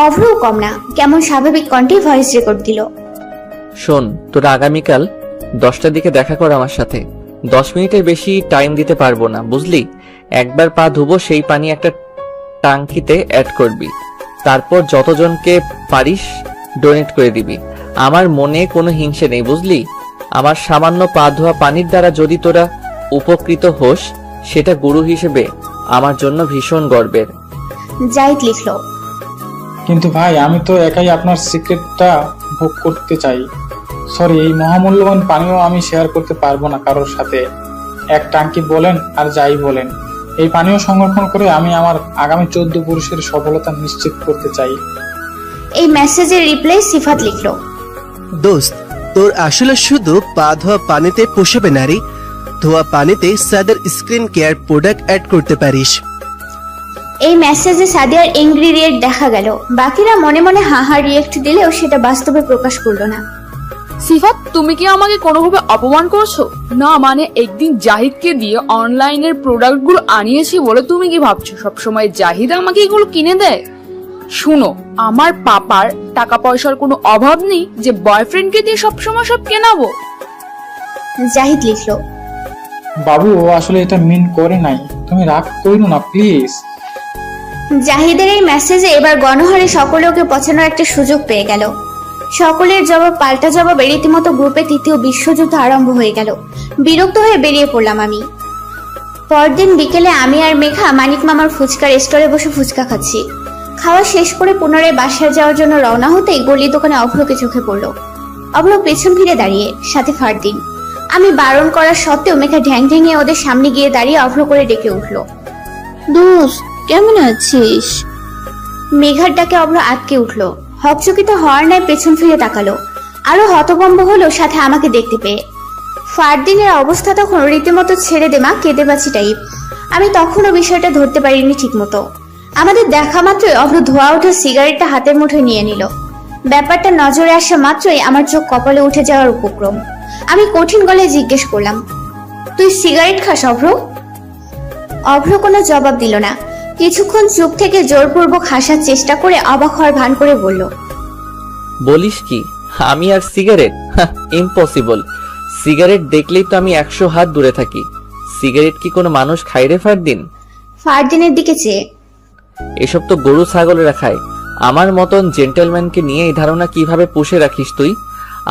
অভ্রও কম না, কেমন স্বাভাবিক কণ্ঠে ভয়েস রেকর্ড দিল। শোন, তোরা আগামীকাল 10টার দিকে দেখা কর আমার সাথে। 10 মিনিটের বেশি টাইম দিতে পারবো না, বুঝলি? একবার পা ধুবো, সেই পানি একটা টাঙ্কিতে অ্যাড করবি, তারপর যতজনকে পারিস ডোনেট করে দিবি। আমার মনে কোনো হিংসে নেই, বুঝলি? আমার সামান্য পা ধোয়া পানির দ্বারা যদি তোরা উপকৃত হোস, সেটা গুরু হিসেবে আমার জন্য ভীষণ গর্বের। জাহিদ লিখলো, কিন্তু ভাই আমি তো একাই আপনার সিক্রেটটা ভোগ করতে চাই। সরি, এই মহামূল্যবান পানিও আমি শেয়ার করতে পারবো না কারোর সাথে। এক টাঙ্কি বলেন আর যাই বলেন, এই পানীয় সংরক্ষণ করে আমি আমার আগামী 14 পুরুষের সফলতা নিশ্চিত করতে চাই। এই মেসেজের রিপ্লাই সিফাত লিখলো, দোস্ত, তোর আসলে শুধু পা ধোয়া পানিতে পোষাবে না রে, ধোয়া পানিতে সাদের স্কিন কেয়ার প্রোডাক্ট অ্যাড করতে পারিস। এই মেসেজে সাদিয়ার ইনগ্রিডিয়েন্ট দেখা গেল। বাকিরা মনে মনে হাহা রিয়েক্ট দিলেও সেটা বাস্তবে প্রকাশ করলো না। সিফাত, তুমি কি আমাকে কোনোভাবে অপমান করছো? না মানে একদিন জাহিদকে দিয়ে অনলাইনের প্রোডাক্টগুলো আনিয়েছি বলে তুমি কি ভাবছো সবসময় জাহিদ আমাকে এগুলো কিনে দেয়? শুনো, আমার পাপার টাকা পয়সার কোনো অভাব নেই যে বয়ফ্রেন্ডকে দিয়ে সবসময় সব কেনাবো। জাহিদ লিখলো, বাবু, ও আসলে এটা মিন করে নাই, তুমি রাগ করো না প্লিজ। জাহিদের এই মেসেজে এবার গণহারে সকলে ওকে পছানোর একটা সুযোগ পেয়ে গেল। সকলের জবাব পাল্টা জবাবে রীতিমতো গ্রুপে 3য় বিশ্বযুদ্ধ আরম্ভ হয়ে গেল। বিরক্ত হয়ে বেরিয়ে পড়লাম আমি। পরদিন বিকেলে আমি আর মেঘা মানিক মামার ফুচকার স্টলে বসে ফুচকা খাচ্ছি। খাওয়া শেষ করে পুনরায় বাসায় যাওয়ার জন্য রওনা হতেই গলির দোকানে অভ্রকে চোখে পড়লো। অভ্র পেছন ফিরে দাঁড়িয়ে, সাথে ফারদিন। আমি বারণ করা সত্ত্বেও মেঘা ঢ্যাং ঢ্যাঙে ওদের সামনে গিয়ে দাঁড়িয়ে অভ্র করে ডেকে উঠলো, দোস্ত কেমন আছিস? মেঘার ডাকে অভ্র আটকে উঠলো। হকচকিত হওয়ার ন্যায় পেছন ফিরে তাকালো, আরো হতভম্ব হলো সাথে আমাকে দেখতে পেয়ে। ফারদিনের অবস্থা তখন রীতিমতো ছেড়ে দেমা কেঁদে বাঁচি টাইপ। আমি তখনও বিষয়টা ধরতে পারিনি ঠিক মতো। আমাদের দেখা মাত্রই অভ্র ধোয়া ওঠা সিগারেটটা হাতের মুঠোয় নিয়ে নিল। ব্যাপারটা নজরে আসা মাত্রই আমার চোখ কপালে উঠে যাওয়ার উপক্রম। আমি কঠিন গলায় জিজ্ঞেস করলাম, তুই সিগারেট খাস অভ্র? অভ্র কোনো জবাব দিল না। কিছুক্ষণ চুপ থেকে জোরপূর্বক হাসার চেষ্টা করে অবাক হওয়ার ভান করে বলল, বলিস কি, আমি আর সিগারেট? ইম্পসিবল। সিগারেট দেখলেই তো আমি 100 হাত দূরে থাকি। সিগারেট কি কোনো মানুষ খায় রে ফারদিন? ফারদিনের দিকে চেয়ে, এসব তো গরু ছাগলেরা খায়। আমার মতন জেন্টলম্যানকে নিয়ে এই ধারণা কিভাবে পুষে রাখিস তুই?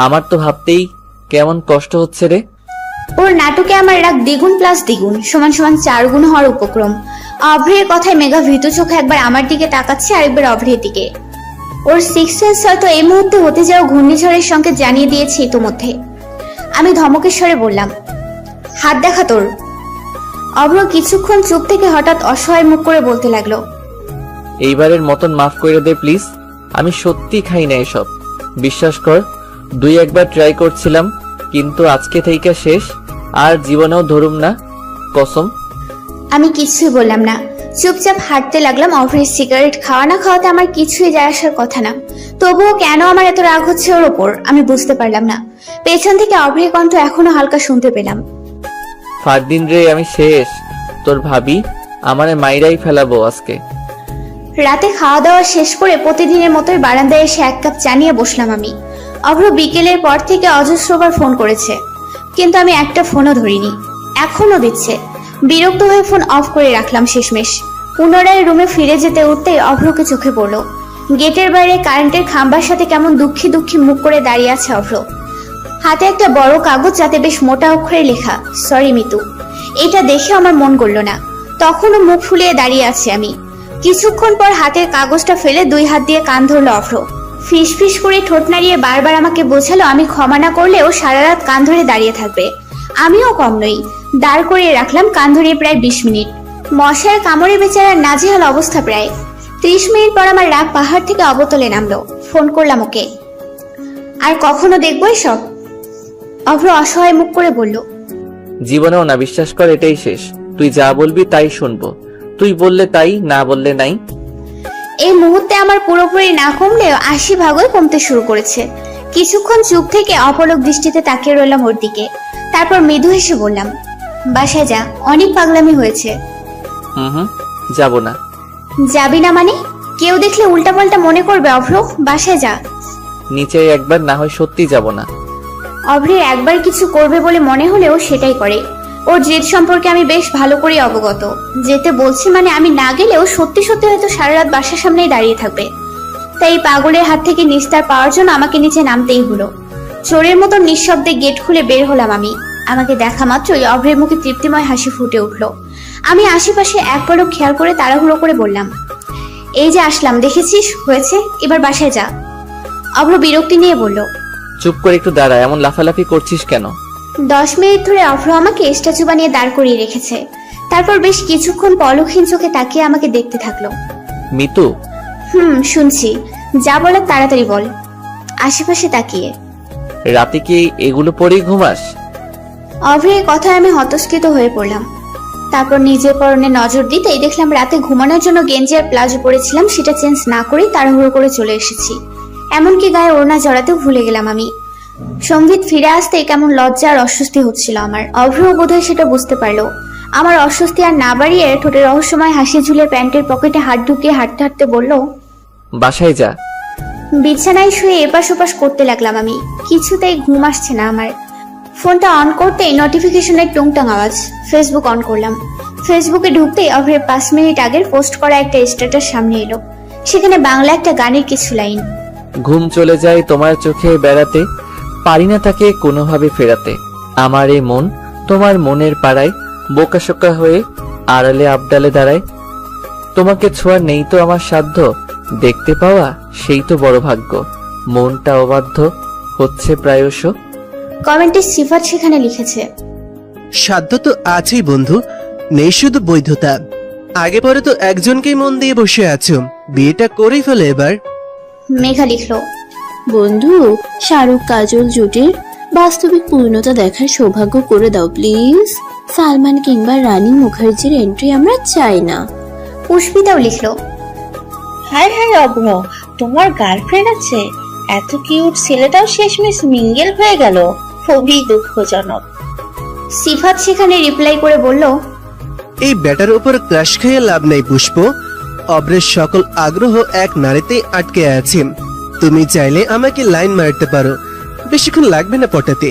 আমার তো ভাবতেই কেমন কষ্ট হচ্ছে রে। ওর নাটকে আমার রাগ দ্বিগুণ প্লাস দ্বিগুণ সমান সমান 4 গুণ হওয়ার উপক্রম। অভ্রের কথায় মেঘা ভীত চোখে একবার আমার দিকে তাকাচ্ছে, আরেকবার অভ্রের দিকে। ওর সিক্স সেন্স হয়তো এই মুহূর্তে হতে যাওয়া ঘূর্ণিঝড়ের সংকেত জানিয়ে দিয়েছে ইতোমধ্যে। আমি ধমকেশ্বরে বললাম, হাত দেখা তোর। অভ্র কিছুক্ষণ চুপ থেকে হঠাৎ অসহায় মুখ করে বলতে লাগলো, এইবারের মতন মাফ করে দে প্লিজ। আমি সত্যি খাই না এসব, বিশ্বাস কর। 2-1বার ট্রাই করছিলাম, কিন্তু আজকে থেকে শেষ, আর জীবনেও ধরুম না, কসম। আমি কিছুই বললাম না, চুপচাপ হাঁটতে লাগলাম। অফিস সিগারেট খাওয়া না খাওয়াতে আমার কিছুই যায় আসার কথা না, তবুও কেন আমার এত রাগ হচ্ছে ওর ওপর আমি বুঝতে পারলাম না। পেছন থেকে অভ্রের কণ্ঠ এখনো হালকা শুনতে পেলাম। ফারদিন রে, আমি শেষ। তোর ভাবি আমারে মাইরাই ফেলাবো আজকে। রাতে খাওয়া দাওয়া শেষ করে প্রতিদিনের মতোই বারান্দায় এসে 1 কাপ চা নিয়ে বসলাম আমি। অভ্র বিকেলের পর থেকে অজস্রবার ফোন করেছে, কিন্তু আমি একটা ফোনও ধরিনি। এখনো দিচ্ছে। বিরক্ত হয়ে ফোন অফ করে রাখলাম শেষমেশ। পুনরায় রুমে ফিরে যেতে উঠতেই অভ্রকে চোখে পড়লো। গেটের বাইরে কারেন্টের খাম্বার সাথে কেমন দুঃখী দুঃখী মুখ করে দাঁড়িয়ে আছে অভ্র। হাতে একটা বড় কাগজ, যাতে বেশ মোটা অক্ষরে লেখা সরি মিতু। এটা দেখে আমার মন গড়ল না। তখনও মুখ ফুলিয়ে দাঁড়িয়ে আছি আমি। কিছুক্ষণ পর হাতের কাগজটা ফেলে 2 হাত দিয়ে কান ধরলো অভ্র। ফিস ফিস করে ঠোঁট নাড়িয়ে বারবার আমাকে বোঝালো আমি ক্ষমা না করলেও সারা রাত কান ধরে দাঁড়িয়ে থাকবে। আমিও কম নই, দাঁড় করিয়ে রাখলাম কান ধরিয়ে প্রায় 20 মিনিট। মশার কামড়ে বেচারার নাজেহাল অবস্থা প্রায়। 30 মিনিট পর আমার রাগ পাহাড় থেকে অবতলে নামলো। ফোন করলাম ওকে। আর কখনো দেখবো এসব? অভ্র অসহায় মুখ করে বলল, জীবনেও না, বিশ্বাস কর, এটাই শেষ। তুই যা বলবি তাই শুনবো, তুই বললে তাই, না বললে নাই। এই মুহূর্তে আমার পুরোপুরি না কমলেও 80 ভাগই কমতে শুরু করেছে। কিছুক্ষণ চুপ থেকে অপলক দৃষ্টিতে তাকিয়ে রইলাম ওর দিকে। তারপর মৃদু হেসে বললাম, বাসায় যা, অনেক পাগলামি হয়েছে। হুম, যাব না। যাবি না মানে? কেউ দেখলে উল্টাপাল্টা মনে করবে অভ্র, বাসায় যা। নিচে একবার, না হয় সত্যি যাব না। অভ্রের একবার কিছু করবে বলে মনে হলেও সেটাই করে। ওর জেদ সম্পর্কে আমি বেশ ভালো করে অবগত। যেতে বলছি মানে আমি না গেলেও সত্যি সত্যি হয়তো সারা রাত বাসার সামনেই দাঁড়িয়ে থাকবে। তাই পাগলের হাত থেকে নিস্তার পাওয়ার জন্য আমাকে নিচে নামতেই হলো। চোরের মতো নিঃশব্দে গেট খুলে বের হলাম আমি। আমাকে দেখা মাত্রই অভ্রের মুখে তৃপ্তিময় হাসি ফুটে উঠলো। আমি আশেপাশে এক পলক খেয়াল করে তাড়াহুড়ো করে বললাম, এই যে আসলাম, দেখেছিস হয়েছে, এবার বাসায় যা। অভ্র বিরক্তি নিয়ে বলল, চুপ করে একটু দাঁড়া, এমন লাফালাফি করছিস কেন? 10 মিনিট ধরে অভ্র আমাকে স্ট্যাচু বানিয়ে দাঁড় করিয়ে রেখেছে। তারপর বেশ কিছুক্ষণ পলকহীন চোখে তাকিয়ে আমাকে দেখতে থাকলো। মিতু, শুনছি, যা বলার তাড়াতাড়ি বল। আশেপাশে তাকিয়ে, রাতে কি এগুলো পরেই ঘুমাস? অভ্রের কথায় আমি হতস্কৃত হয়ে পড়লাম। তারপর নিজের পরনে নজর দিতেই দেখলাম রাতে ঘুমানোর জন্য গেঞ্জি আর প্লাজো পরেছিলাম, সেটা চেঞ্জ না করেই তাড়াহুড়ো করে চলে এসেছি। এমনকি গায়ে ওড়না জড়াতেও ভুলে গেলাম আমি। সঙ্গীত ফিরে আসতে কেমন লজ্জা আর অস্বস্তি হচ্ছিল আমার। অভ্র বোধহয় সেটা বুঝতে পারলো। আমার অস্বস্তি আর না বাড়িয়ে ঠোঁটে রহস্যময় হাসি ঝুলে প্যান্টের পকেটে হাত ঢুকিয়ে হাঁটতে হাঁটতে বলল, বাসায় যা। বিছানায় শুয়ে এপাশ ওপাশ করতে লাগলাম আমি। কিছুতেই ঘুম আসছে না আমার। ফোনটা অন করতেই নোটিফিকেশনের টুংটাং আওয়াজ। ফেসবুক অন করলাম। ফেসবুকে ঢুকতেই অভ্রের 5 মিনিট আগের পোস্ট করা একটা স্ট্যাটাস সামনে এলো। সেখানে বাংলা একটা গানের কিছু লাইন। ঘুম চলে যায় তোমার চোখে বেড়াতে, পারি না তাকে কোনোভাবে ফেরাতে। আমার এই মন তোমার মনের পাড়ায় বোকাশোকা হয়ে আড়ালে আবডালে দাঁড়ায়। তোমাকে ছোঁয়ার নেই তো আমার সাধ্য, দেখতে পাওয়া সেই তো বড় ভাগ্য। মনটা অবাধ্য হচ্ছে প্রায়শ। কমেন্টে সিফাত সেখানে লিখেছে, সাধ্য তো আছেই বন্ধু, নেই শুধু বৈধতা। আগে পরে তো একজনকেই মন দিয়ে বসে আছো, বিয়েটা করেই ফেলে এবার। মেঘা লিখলো, বন্ধু, শাহরুখ কাজল জুটির বাস্তবিক পূর্ণতা দেখার সৌভাগ্য করে দাও প্লিজ। সালমান কিংবা রানী মুখার্জির এন্ট্রি আমরা চাই না। পুষ্পিতাও লিখলো, হায় হায় অভ্র, তোমার গার্লফ্রেন্ড আছে? এত কিউট ছেলেটাও শেষমেশ মিঙ্গেল হয়ে গেল, খুবই দুঃখজনক। সিফাত সেখানে রিপ্লাই করে বলল, এই ব্যাটার উপর ক্রাশ খেয়ে লাভ নেই পুষ্প। অব্রের সকল আগ্রহ এক নারীতেই আটকে আছে। তুমি চাইলে আমাকে লাইন মারতে পারো, বেশিক্ষণ লাগবে না পটাতে।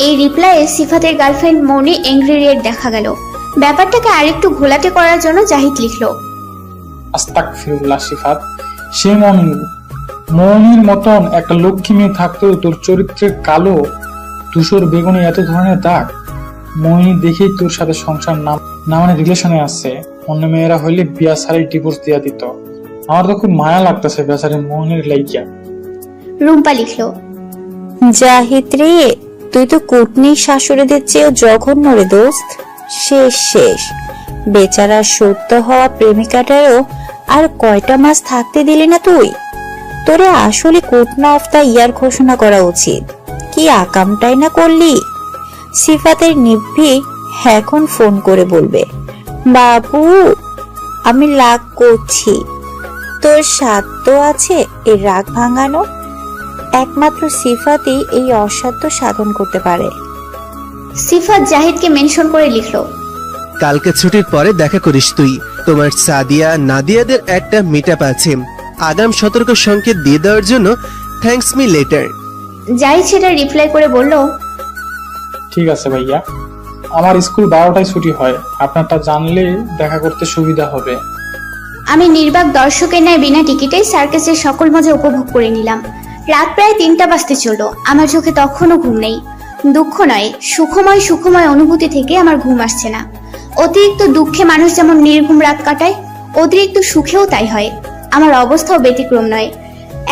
এই রিপ্লাইয়ে সিফাতের গার্লফ্রেন্ড মৌনি এংরি রেড দেখা গেল। ব্যাপারটাকে আরেকটু ঘোলাটে করার জন্য জাহিদ লিখলো, আস্তাগফিরুল্লাহ সিফাত, সে মৌনির মতন একটা লক্ষ্মী মেয়ে থাকতেও তোর চরিত্রের কালো ধূসর বেগুনে এত ধরনের দাগ। মৌনি দেখেই তোর সাথে সংসার না মানে রিলেশনে আসছে। অন্য মেয়েরা হইলে বিয়া সারি ডিভোর্স দিয়া দিত। আমার তো খুব মায়া লাগতেছে বেচারি মৌনির লাইকা। রুম্পা লিখলো, জাহিদ রে, তুই তো কুটনির শাশুড়িদের চেয়েও জঘন্য রে দোস্ত। শেষ শেষ, বেচারা সত্য হওয়া প্রেমিকাটারও আর কয়টা মাস থাকতে দিলি না তুই? তোরে আসলে কুটনা অফ দ্য ইয়ার ঘোষণা করা উচিত। কি আকামটাই না করলি। সিফাতের নিভ্বি এখন ফোন করে বলবে, বাবু আমি রাগ করছি। তোর সাধ্য আছে এই রাগ ভাঙানো? একমাত্র সিফাতই এই অসাধ্য সাধন করতে পারে। সিফাত জাহিদকে মেনশন করে লিখলো, কালকে ছুটির পরে দেখা করিস তুই। তোমার সাদিয়া নাদিয়াদের একটা মিটআপ আছে, আগাম সতর্ক সংকেত দিয়ে দেওয়ার জন্য থ্যাঙ্কস মি লেটার। জাহিদ সেটা রিপ্লাই করে বলল, ঠিক আছে ভাইয়া, আমার স্কুল 12টায় ছুটি হয়, আপনারটা জানলে দেখা করতে সুবিধা হবে। আমি নির্বাক দর্শকের ন্যায় বিনা টিকিটেই সার্কাসের সকল মজা উপভোগ করে নিলাম। রাত প্রায় 3টা বাজতে চললো। আমার চোখে তখনও ঘুম নেই। দুঃখ নয়, সুখময় অনুভূতি থেকে আমার ঘুম আসছে না। অতিরিক্ত দুঃখে মানুষ যেমন নির্ঘুম রাত কাটায়, অতিরিক্ত সুখেও তাই হয়। আমার অবস্থাও ব্যতিক্রম নয়।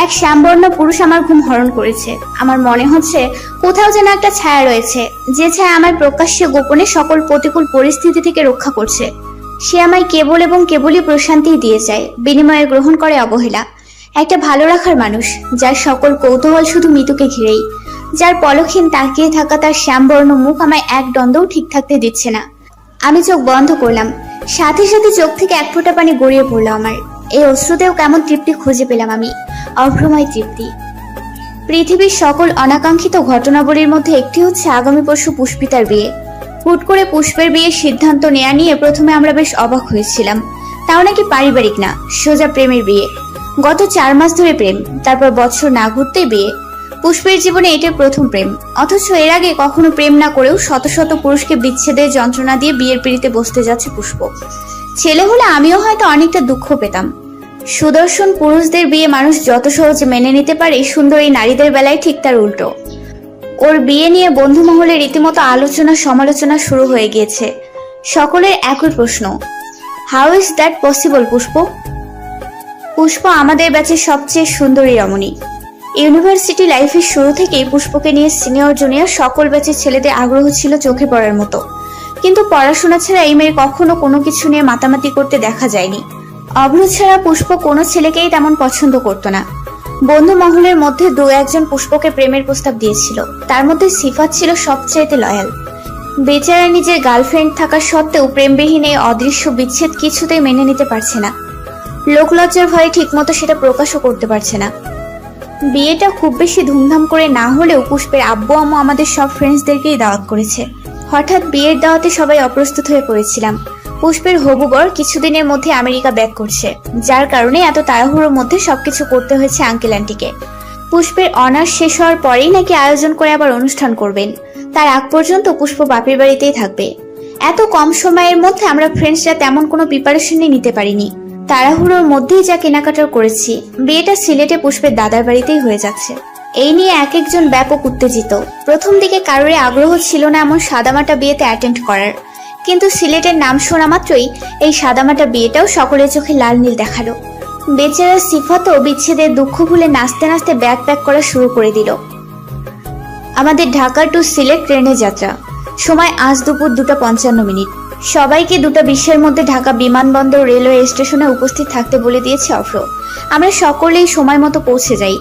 এক শ্যামবর্ণ পুরুষ আমার ঘুম হরণ করেছে। আমার মনে হচ্ছে কোথাও যেন একটা ছায়া রয়েছে, যে ছায়া আমায় প্রকাশ্যে গোপনে সকল প্রতিকূল পরিস্থিতি থেকে রক্ষা করছে। সে আমায় কেবল এবং কেবলই প্রশান্তি দিয়ে যায়, বিনিময়ে গ্রহণ করে অবহেলা। একটা ভালো রাখার মানুষ, যার সকল কৌতূহল শুধু মৃত্যুকে ঘিরেই, যার পলকহীন তাকিয়ে থাকা তার শ্যামবর্ণ মুখ আমায় এক দ্বন্দ্বও ঠিক থাকতে দিচ্ছে না। আমি চোখ বন্ধ করলাম, সাথে সাথে চোখ থেকে এক ফোঁটা পানি গড়িয়ে পড়লো আমার। এই অশ্রুতেও কেমন তৃপ্তি খুঁজে পেলাম আমি, অভ্রময় তৃপ্তি। পৃথিবীর সকল অনাকাঙ্ক্ষিত ঘটনাবলীর মধ্যে একটি হচ্ছে আগামী পরশু পুষ্পিতার বিয়ে। হুট করে পুষ্পের বিয়ের সিদ্ধান্ত নেয়া নিয়ে প্রথমে আমরা বেশ অবাক হয়েছিলাম। তাও নাকি পারিবারিক না, সোজা প্রেমের বিয়ে। গত 4 মাস ধরে প্রেম, তারপর বছর না ঘুরতেই বিয়ে। পুষ্পের জীবনে এটাই প্রথম প্রেম, অথচ এর আগে কখনো প্রেম না করেও শত শত পুরুষকে বিচ্ছেদের যন্ত্রণা দিয়ে বিয়ের পিড়িতে বসতে যাচ্ছে পুষ্প। ছেলে হলে আমিও হয়তো অনেকটা দুঃখ পেতাম। সুদর্শন পুরুষদের বিয়ে মানুষ যত সহজে মেনে নিতে পারে, সুন্দরী নারীদের বেলায় ঠিক তার উল্টো। ওর বিয়ে নিয়ে বন্ধু মহলে রীতিমতো আলোচনা সমালোচনা শুরু হয়ে গিয়েছে। সকলের একই প্রশ্ন, হাউ ইজ দ্যাট পসিবল পুষ্প? পুষ্প আমাদের ব্যাচের সবচেয়ে সুন্দরী রমণী। ইউনিভার্সিটি লাইফের শুরু থেকেই পুষ্পকে নিয়ে সিনিয়র জুনিয়র সকল ব্যাচের ছেলেদের আগ্রহ ছিল চোখে পড়ার মতো। কিন্তু পড়াশোনা ছাড়া এই মেয়ে কখনো কোনো কিছু নিয়ে মাতামাতি করতে দেখা যায়নি। অভ্র ছাড়া পুষ্প কোনো ছেলেকেই তেমন পছন্দ করতো না। বন্ধু মহলের মধ্যে 2-1 পুষ্পকে প্রেমের প্রস্তাব দিয়েছিল, তার মধ্যে সিফাত ছিল সবচাইতে লয়াল। বেচারা নিজের গার্লফ্রেন্ড থাকা সত্ত্বেও প্রেমবিহীন এই অদৃশ্য বিচ্ছেদ কিছুতেই মেনে নিতে পারছে না। লোকলজ্জার ভয়ে ঠিকমতো সেটা প্রকাশও করতে পারছে না। বিয়েটা খুব বেশি ধুমধাম করে না হলেও পুষ্পের আব্বু আম্মু আমাদের সব ফ্রেন্ডসদেরকেই দাওয়াত করেছে। হঠাৎ বিয়ের দাওয়াতে সবাই অপ্রস্তুত হয়ে পড়েছিলাম। পুষ্পের হবু বর কিছুদিনের মধ্যে আমেরিকা ব্যাক করছে, যার কারণে এত তাড়াহুড়োর মধ্যে সবকিছু করতে হয়েছে আঙ্কেল আন্টিকে। পুষ্পের অনার্স শেষ হওয়ার পরেই নাকি আয়োজন করে আবার অনুষ্ঠান করবেন। তার আগ পর্যন্ত পুষ্প বাপের বাড়িতেই থাকবে। এত কম সময়ের মধ্যে আমরা ফ্রেন্ডসরা তেমন কোনো প্রিপারেশনই নিতে পারিনি। তাড়াহুড়োর মধ্যেই যা কেনাকাটা করেছি। বিয়েটা সিলেটে পুষ্পের দাদার বাড়িতেই হয়ে যাচ্ছে। এই নিয়ে এক একজন ব্যাপক উত্তেজিত। প্রথম দিকে কারোর আগ্রহ ছিল না এমন সাদামাটা বিয়েতে অ্যাটেন্ড করার, কিন্তু সিলেটের নাম শোনা মাত্রই এই সাদামাটা বিয়েটাও সকলের চোখে লাল নীল দেখালো। বেচারা সিফাতও বিচ্ছেদের দুঃখ ভুলে নাচতে নাচতে ব্যাগ প্যাক করা শুরু করে দিল। আমাদের ঢাকা টু সিলেট ট্রেনের যাত্রা, সময় আজ দুপুর 2:55। সবাইকে 2:20-এর মধ্যে ঢাকা বিমানবন্দর রেলওয়ে স্টেশনে উপস্থিত থাকতে বলে দিয়েছে অফ্র। আমরা সকলেই সময় মতো পৌঁছে যাই।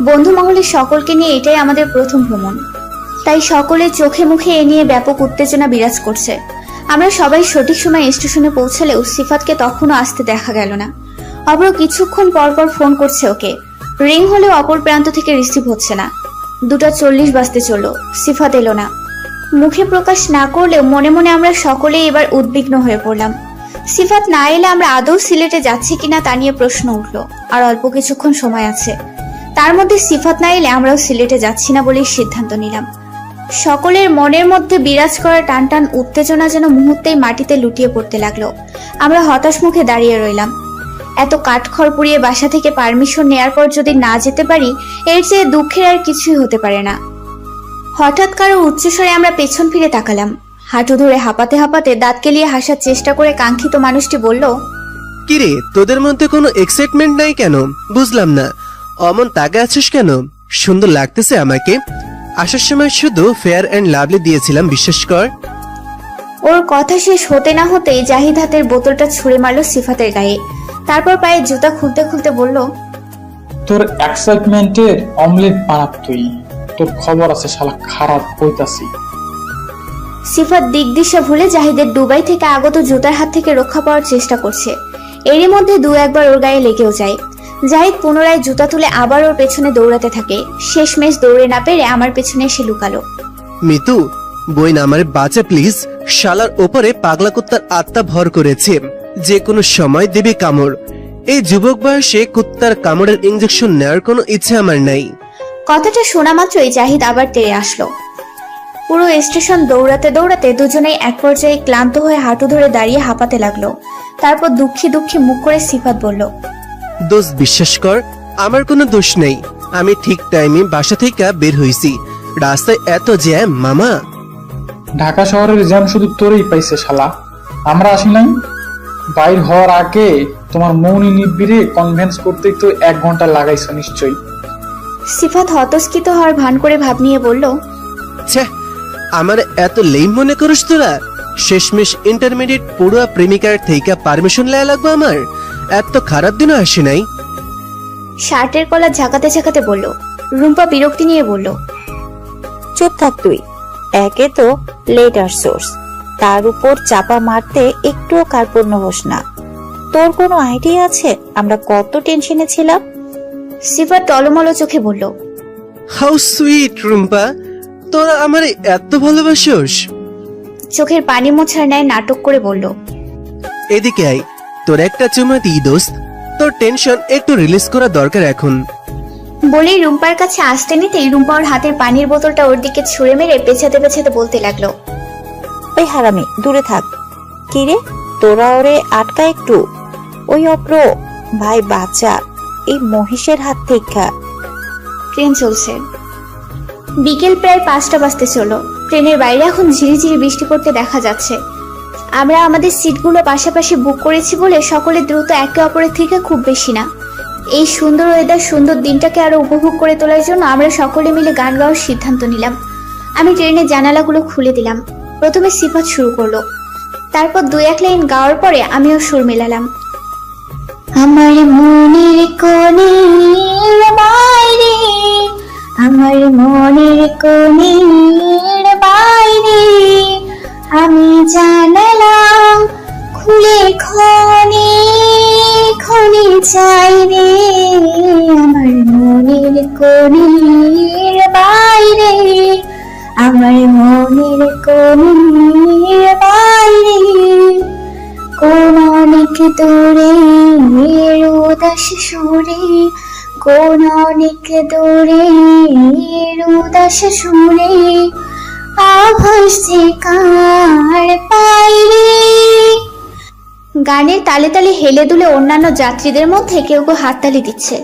বন্ধু মহলের সকলকে নিয়ে এটাই আমাদের প্রথম ভ্রমণ, তাই সকলের চোখে মুখে এ নিয়ে ব্যাপক উত্তেজনা বিরাজ করছে। আমরা সবাই সঠিক সময় স্টেশনে পৌঁছালেও সিফাতকে তখনও আসতে দেখা গেল না। অব্র কিছুক্ষণ পরপর ফোন করছে ওকে, রিং হলেও অপর প্রান্ত থেকে রিসিভ হচ্ছে না। 2:40 বাজতে চলল, সিফাত এলো না। মুখে প্রকাশ না করলেও মনে মনে আমরা সকলেই এবার উদ্বিগ্ন হয়ে পড়লাম। সিফাত না এলে আমরা আদৌ সিলেটে যাচ্ছি কিনা তা নিয়ে প্রশ্ন উঠল। আর অল্প কিছুক্ষণ সময় আছে, তার মধ্যে সিফাত না এলে আমরাও সিলেটে যাচ্ছি না বলেই সিদ্ধান্ত নিলাম। সকলের মনের মধ্যে বিরাজ করা টান টান উত্তেজনা যেন মুহূর্তেই মাটিতে লুটিয়ে পড়তে লাগলো। আমরা হতাশ মুখে দাঁড়িয়ে রইলাম। এত কাঠখড় পুড়িয়ে বাসা থেকে পারমিশন নেয়ার পর যদি না যেতে পারি, এর চেয়ে দুঃখের আর কিছুই হতে পারে না। হঠাৎ কারো উচ্চস্বরে আমরা পেছন ফিরে তাকালাম। হাঁটু ধরে হাঁপাতে হাঁপাতে দাঁত কেলিয়ে হাসার চেষ্টা করে কাঙ্ক্ষিত মানুষটি বলল, কিরে, তোদের মধ্যে কোনো এক্সাইটমেন্ট নাই কেন? বুঝলাম না, অমন তাকে আছিস কেন? সুন্দর লাগতেছে আমাকে। আসার সময় শুধু ফেয়ার অ্যান্ড লাভলি দিয়েছিলাম, বিশ্বাস কর। ওর কথা শেষ হতে না হতেই জাহিদ হাতের বোতলটা ছুঁড়ে মারল সিফাতের গায়ে। তারপর পায়ে জুতা খুলতে খুলতে বলল, তোর এক্সাইটমেন্টের অমলেট বানাব তুই। তোর খবর আছে শালা, খারাপ কইতাছি। সিফাত দিক দিশা ভুলে জাহিদের দুবাই থেকে আগত জুতার হাত থেকে রক্ষা পাওয়ার চেষ্টা করছে। এরই মধ্যে দু একবার ওর গায়ে লেগেও যায়। জাহিদ পুনরায় জুতা তুলে আবার ওর পেছনে দৌড়াতে থাকে। শেষমেশ দৌড়ে না পেরে আমার পেছনে এসে লুকালো। মিতু, বইন আমারে বাঁচা প্লিজ। শালার ওপরে পাগলা কুত্তার আত্মা ভর করেছে, যে কোনো সময় দেবে কামড়। এই যুবক বয়সে কুত্তার কামড়ের ইঞ্জেকশন নেওয়ার কোনো ইচ্ছা আমার নাই। কথাটা শোনা মাত্রই জাহিদ আবার তেড়ে আসলো। পুরো স্টেশন দৌড়াতে দৌড়াতে দুজনেই এক পর্যায়ে ক্লান্ত হয়ে হাঁটু ধরে দাঁড়িয়ে হাঁপাতে লাগলো। তারপর দুঃখী দুঃখী মুখ করে সিফাত বলল, দোষ বিশ্বাস কর, আমার কোনো দোষ নেই। আমি ঠিক টাইমে বাসা থেকে বের হইছি। রাস্তায় এত জ্যাম মামা। ঢাকা শহরের জ্যাম শুধু তোরই পাইছে শালা, আমরা আসি নাই। বাইর হওয়ার আগে তোমার মৌনি নিবিড়ে কনভিন্স করতেই তো 1 ঘন্টা লাগাইছো নিশ্চয়ই। সিফাত হতস্কিত হওয়ার ভান করে ভাব নিয়ে বলল, ছ্যাঃ, আমার এত লেম মনে করিস তোরা? শেষমেশ ইন্টারমিডিয়েট পড়ুয়া প্রেমিকার থেকে পারমিশন লেয়া লাগবে আমার? এত খারাপ দিনও আসে নাই। শার্টের কলার ঝাঁকাতে ঝাঁকাতে বলল। রুম্পা বিরক্তি নিয়ে বলল, চুপ থাক তুই। একে তো লেটার সোর্স, তার উপর চাপা মারতে একটুও কার্পণ্য হোস না। তোর কোনো আইডিয়া আছে আমরা কত টেনশনে ছিলাম? সিফাত টলমলো চোখে বলল, হাউ সুইট রুম্পা, তোরা আমার এত ভালোবাসোস। চোখের পানি মোছার ন্যায় নাটক করে বলল, এদিকে আই, তোর একটা চুমা দিই দোস্ত। তোর টেনশন একটু রিলিজ করা দরকার এখন। বলেই রুম্পার কাছে আসতে নিতেই রুম্পা ওর হাতের পানির বোতলটা ওর দিকে ছুঁড়ে মেরে পেছাতে পেছাতে বলতে লাগলো, ওই হারামি দূরে থাক। কিরে তোরা ওরে আটকা একটু। ওই অপ্র ভাই বাচ্চা এই মহিষের হাত থেকে। ট্রেন চলছে। বিকেল প্রায় 5টা বাজতে চলো। ট্রেনের বাইরে এখন ঝিরিঝিরি বৃষ্টি পড়তে দেখা যাচ্ছে। আমরা আমাদের সিটগুলো পাশাপাশি বুক করেছি বলে সকলে দ্রুত একে অপরের থেকে খুব বেশি না। এই সুন্দর ওয়েদার, সুন্দর দিনটাকে আরো উপভোগ করে তোলার জন্য আমরা সকলে মিলে গান গাওয়ার সিদ্ধান্ত নিলাম। আমি ট্রেনের জানালাগুলো খুলে দিলাম। প্রথমে সিফাত শুরু করলো, তারপর 2-1 লাইন গাওয়ার পরে আমিও সুর মেলালাম। আমার মনের কোণের বাইরে, আমার মনের কোণের বাইরে আমি জানালাম খুলে ক্ষণে ক্ষণে চাই রে। আমার মনের কোণের বাইরে, আমার মনের কোণের বাইরে কোন অনেক দূরে উদাস সুরে, কোন অনেক দূরে উদাস সুরে আভাস যে কার পাইরে। গানের তালে তালে হেলে দুলে অন্যান্য যাত্রীদের মধ্যে কেউ কেউ হাততালি দিচ্ছে,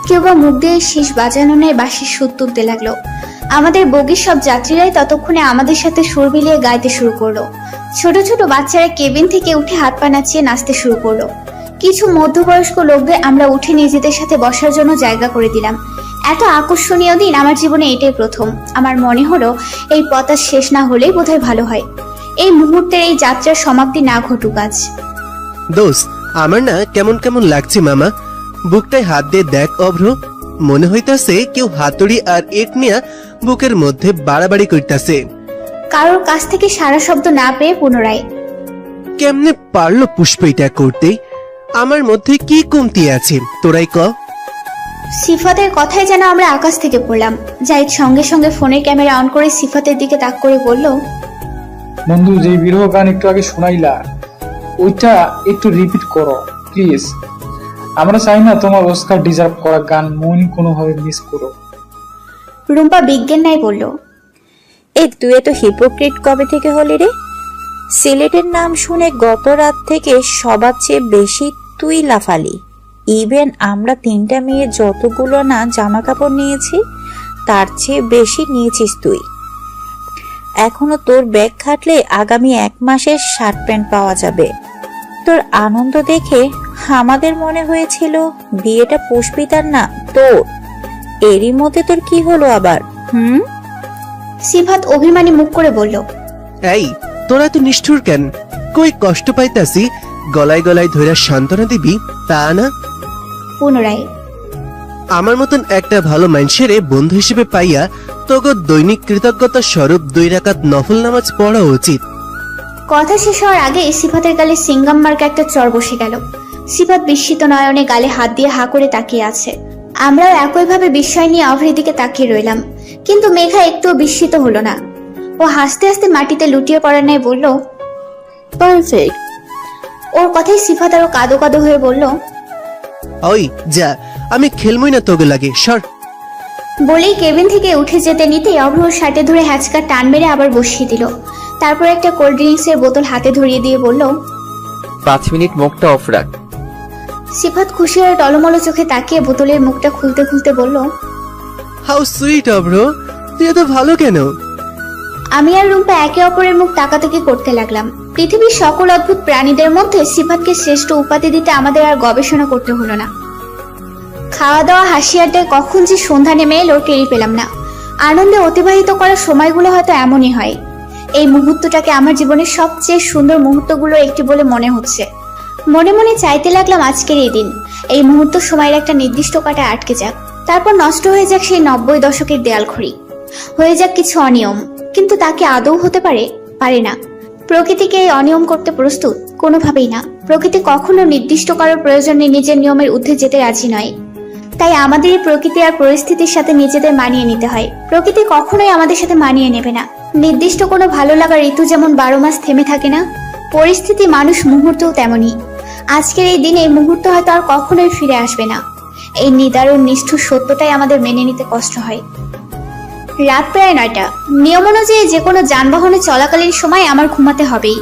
কেউ বা মুখ দিয়ে শীষ বাজানো নেয় বাঁশির সুর তুলতে লাগলো। আমাদের বগির সব যাত্রীরাই ততক্ষণে আমাদের সাথে সুর মিলিয়ে গাইতে শুরু করলো। ছোট ছোট বাচ্চারা কেবিন থেকে উঠে হাত পা নাচিয়ে নাচতে শুরু করলো। কিছু মধ্যবয়স্ক লোকদের আমরা উঠে নিজেদের সাথে বসার জন্য জায়গা করে দিলাম। এত আকর্ষণীয় দিন আমার জীবনে এটাই প্রথম। আমার মনে হলো এই পথ শেষ না হলেই বোধহয় ভালো হয়। এই মুহূর্তের এই যাত্রার সমাপ্তি না ঘটুক আজ। দোস্ত, আমার না কেমন কেমন লাগছে মামা। বুকটায় হাত দিয়ে দেখ অভ্র, মনে হইতাছে কেউ হাতুড়ি আর ইট নিয়ে বুকের মধ্যে বাড়াবাড়ি করতেছে। কারোর কাছ থেকে সারা শব্দ না পেয়ে পুনরায়, কেমনে পারলো পুষ্প এটা করতে? আমার মধ্যে কি কমতি আছে তোরাই ক। সিফাতের কথাই যেন আমরা আকাশ থেকে পড়লাম। জাহিদ সঙ্গে সঙ্গে ফোনের ক্যামেরা অন করে সিফাতের দিকে তাক করে বলল, বন্ধু, যে বিরহ গান একটু আগে শোনাইলা ওইটা একটু রিপিট করো প্লিজ। আমরা চাই না তোমার অস্কার ডিজার্ভ করা গান মৌনি কোনোভাবে মিস করো। রুম্পা বিজ্ঞান নাই বলল, এই তুই এত হিপোক্রিট কবে থেকে হলি রে? সিলেটের নাম শুনে গত রাত থেকে সবার চেয়ে বেশি তুই লাফালি। ইভেন আমরা 3টা মেয়ে যতগুলো না জামা কাপড় নিয়েছি তার চেয়ে বেশি নিয়েছিস তুই। এখনো তোর ব্যাগ খাটলে আগামী 1 মাসের শার্ট প্যান্ট পাওয়া যাবে। তোর আনন্দ দেখে আমাদের মনে হয়েছিল বিয়েটা পুষ্পিতার না তোর। এরই মধ্যে তোর কি হলো আবার? সিফাত অভিমানী মুখ করে বলল, এই তোরা তো নিষ্ঠুর কেন? কই কষ্ট পাইতাছি গলায় গলায় ধইরা সান্ত্বনা দিবি তা না। পুনরায় আমার মতন একটা ভালো মানুষেরে বন্ধু হিসেবে পাইয়া তোকে দৈনিক কৃতজ্ঞতা স্বরূপ 2 রাকাত নফল নামাজ পড়া উচিত। কথা শেষ হওয়ার আগে সিফাতের গালে সিঙ্গাম মার্কা একটা চর বসে গেল। সিফাত বিস্মিত নয়নে গালে হাত দিয়ে হা করে তাকিয়ে আছে। আমরাও একইভাবে বিস্ময় নিয়ে অভ্রের দিকে তাকিয়ে রইলাম, কিন্তু মেঘা একটুও বিস্মিত হলো না। ও হাসতে হাসতে মাটিতে লুটিয়ে পড়ার ন্যায় বলল, পারফেক্ট। ওর কথাই সিফাত আরো কাদো কাদো হয়ে বলল, ওই যা, আমি খেলমই না তোকে লাগে, সর। বলেই কেবিন থেকে উঠে যেতে নিতেই অভ্র ওর শার্টে ধরে হ্যাচকা টান মেরে আবার বসিয়ে দিল। তারপর একটা কোল্ড ড্রিঙ্কস এর বোতল হাতে ধরিয়ে দিয়ে বলল, 5 মিনিট মুখটা অফ রাখ। সিফাত খুশি হয়ে টলমলো চোখে তাকিয়ে বোতলের মুখটা খুলতে খুলতে বলল, হাউ সুইট অব্রো, তুই এত ভালো কেন? আমি আর রুম্পা একে অপরের মুখ তাকাতাকি করতে লাগলাম। পৃথিবীর সকল অদ্ভুত প্রাণীদের মধ্যে সিফাতকে শ্রেষ্ঠ উপাধি দিতে আমাদের আর গবেষণা করতে হলো না। খাওয়া দাওয়া হাসি আড্ডায় কখন যে সন্ধ্যা নেমে এলো টেরি পেলাম না। আনন্দে অতিবাহিত করার সময়গুলো হয়তো এমনই হয়। এই মুহূর্তটাকে আমার জীবনের সবচেয়ে সুন্দর মুহূর্তগুলোর একটি বলে মনে হচ্ছে। মনে মনে চাইতে লাগলাম আজকের এই দিন, এই মুহূর্ত সময়ের একটা নির্দিষ্ট কাটায় আটকে যাক, তারপর নষ্ট হয়ে যাক সেই 90 দশকের দেয়াল ঘড়ি, হয়ে যাক কিছু অনিয়ম। কিন্তু তাকে আদৌ হতে পারে? পারে না। প্রকৃতিকে এই অনিয়ম করতে প্রস্তুত? কোনোভাবেই না। প্রকৃতি কখনো নির্দিষ্ট করার প্রয়োজনে নিজের নিয়মের ঊর্ধ্বে যেতে রাজি নয়। তাই আমাদের এই প্রকৃতি আর পরিস্থিতির সাথে নিজেদের মানিয়ে নিতে হয়। প্রকৃতি কখনোই আমাদের সাথে মানিয়ে নেবে না। নির্দিষ্ট কোনো ভালো লাগার ঋতু যেমন 12 মাস থেমে থাকে না, পরিস্থিতি, মানুষ, মুহূর্তও তেমনই। আজকের এই দিনে এই মুহূর্ত হয়তো আর কখনোই ফিরে আসবে না। এই নিদারুণ নিষ্ঠুর সত্যটাই আমাদের মেনে নিতে কষ্ট হয়। রাত প্রায় 9টা। নিয়ম অনুযায়ী যে কোনো যানবাহনে চলাকালীন সময় আমার ঘুমাতে হবেই।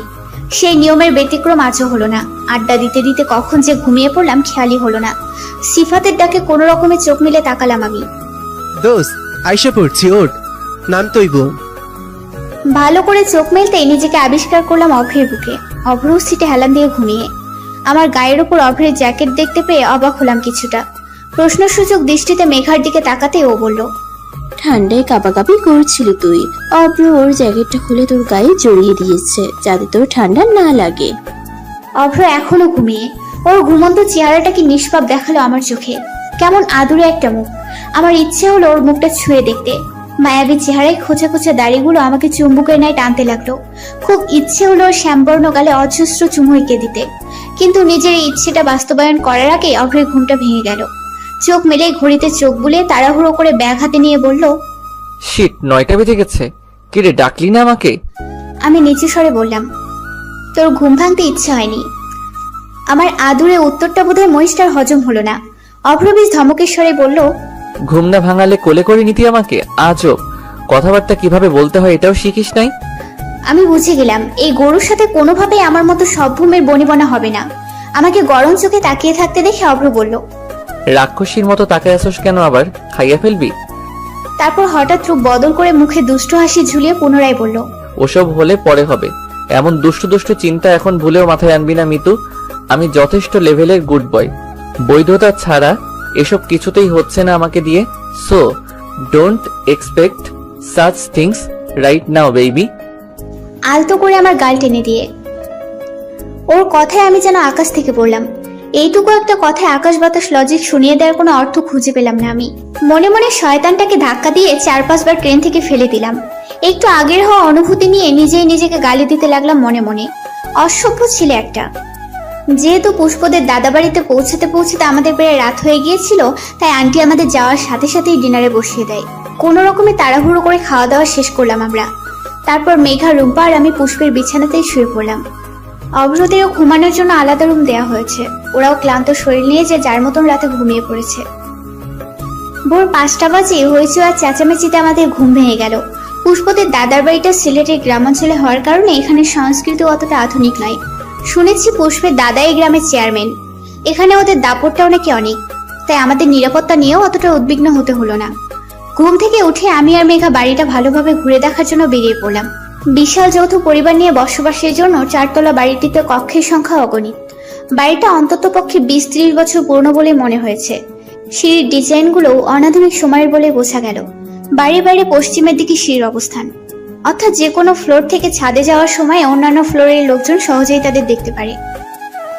সেই নিয়মের ব্যতিক্রম আজও হলো না। আড্ডা দিতে দিতে কখন যে ঘুমিয়ে পড়লাম খেয়ালই হলো না। সিফাতের ডাকে কোনো রকমে চোখ মিলে তাকালাম আমি। দোস্ত আইসা পড়ছি, ওঠ, নাম তৈব। ভালো করে চোখ মেলতেই নিজেকে আবিষ্কার করলাম অভ্রের বুকে। অভ্র সিটে হেলান দিয়ে ঘুমিয়ে। আমার গায়ের উপর অভ্রের জ্যাকেট দেখতে পেয়ে অবাক হলাম কিছুটা। প্রশ্নসূচক দৃষ্টিতে মেঘার দিকে তাকাতে ও বলল, ঠান্ডায় কাঁপাকাঁপি করছিলি তুই। অব্র ওর জ্যাকেটটা খুলে তোর গায়ে জড়িয়ে দিয়েছে যাতে তোর ঠান্ডা না লাগে। অভ্র এখনো ঘুমিয়ে। ওর ঘুমন্ত চেহারাটা কি নিষ্পাপ দেখালো আমার চোখে। কেমন আদুরে একটা মুখ। আমার ইচ্ছে হলো ওর মুখটা ছুঁয়ে দেখতে। মায়াবী চেহারায় খোঁচা খোঁচা দাড়িগুলো আমাকে চুম্বকের ন্যায় টানতে লাগলো। খুব ইচ্ছে হলো ওর শ্যামবর্ণ গালে অজস্র চুমু এঁকে দিতে, কিন্তু নিজের এই ইচ্ছেটা বাস্তবায়ন করার আগে অভ্রের ঘুমটা ভেঙে গেল। চোখ মেলে ঘড়িতে চোখ বুলে তাড়াহুড়ো করে ব্যাগ হাতে নিয়ে বলল, শিট, 9টা বেজে গেছে। কি রে, ডাকলি না আমাকে? আমি নিচু স্বরে বললাম, তোর ঘুম ভাঙতে ইচ্ছে হয়নি। আমার আদুরে উত্তরটা বোধহয় মহিষটার হজম হলো না। অভ্র বেশ ধমকের স্বরে বলল, ঘুম না ভাঙালে কোলে করে নিতি আমাকে? আজব কথাবার্তা কিভাবে বলতে হয় এটাও শিখিস নাই? আমি বুঝে গেলাম এই গরুর সাথে কোনোভাবেই আমার মতো সভ্যমের বনিবনা হবে না। আমাকে গরম চোখে তাকিয়ে থাকতে দেখে অভ্র বলল, রাক্ষসীর মতো তাকায় আসোস কেন? আবার খাইয়া ফেলবি? তারপর হঠাৎ রূপ বদল করে মুখে দুষ্ট হাসি ঝুলিয়ে পুনরায় বলল, ওসব হলে পরে হবে। এমন দুষ্টু দুষ্টু চিন্তা এখন ভুলেও মাথায় আনবি না মিতু। আমি যথেষ্ট লেভেলের গুড বয়। বৈধতা ছাড়া এসব কিছুতেই হচ্ছে না আমাকে দিয়ে। So don't expect such things right now baby. আলতো করে আমার গাল টেনে দিয়ে। ওর কথায় আমি যেন আকাশ থেকে পড়লাম। এইটুকু একটা কথায় আকাশ বাতাস লজিক শুনিয়ে দেওয়ার কোনো অর্থ খুঁজে পেলাম না আমি। মনে মনে শয়তানটাকে ধাক্কা দিয়ে 4-5 বার ট্রেন থেকে ফেলে দিলাম। একটু আগের হওয়া অনুভূতি নিয়ে নিজেই নিজেকে গালি দিতে লাগলাম মনে মনে। অসভ্য ছিলে একটা। যেহেতু পুষ্পদের দাদা বাড়িতে পৌঁছাতে পৌঁছাতে আমাদের প্রায় রাত হয়ে গিয়েছিল, তাই আন্টি আমাদের যাওয়ার সাথে সাথেই ডিনারে বসিয়ে দেয়। কোনো রকমে তাড়াহুড়ো করে খাওয়া দাওয়া শেষ করলাম আমরা। তারপর মেঘা, রুম্পা আর আমি পুষ্পের বিছানাতেই শুয়ে পড়লাম। অভ্রদেরও ঘুমানোর জন্য আলাদা রুম দেওয়া হয়েছে। ওরাও ক্লান্ত শরীর নিয়ে যে যার মতন রাতে ঘুমিয়ে পড়েছে। ভোর 5টা বাজে হইচই আর চেঁচামেচিতে আমাদের ঘুম ভেঙে গেল। পুষ্পদের দাদার বাড়িটা সিলেটের গ্রামাঞ্চলে হওয়ার কারণে এখানে সংস্কৃতি অতটা আধুনিক নয়। শুনেছি পুষ্পের দাদা এই গ্রামের চেয়ারম্যান। এখানে ওদের দাপটটাও নাকি অনেক, তাই আমাদের নিরাপত্তা নিয়েও অতটা উদ্বিগ্ন হতে হলো না। ঘুম থেকে উঠে আমি আর মেঘা বাড়িটা ভালোভাবে ঘুরে দেখার জন্য বেরিয়ে পড়লাম। বিশাল যৌথ পরিবার নিয়ে বসবাসের জন্য 4তলা বাড়িটিতে কক্ষের সংখ্যা অগণিত। বাড়িটা অন্তত পক্ষে 20-30 বছর পুরনো বলে মনে হয়েছে। সিঁড়ির ডিজাইনগুলো অনাধুনিক সময়ের বলে বোঝা গেল। বাড়ির বাইরে পশ্চিমের দিকে সিঁড়ির অবস্থান, অর্থাৎ যে কোনো ফ্লোর থেকে ছাদে যাওয়ার সময় অন্যান্য ফ্লোরের লোকজন সহজেই তাদের দেখতে পারে।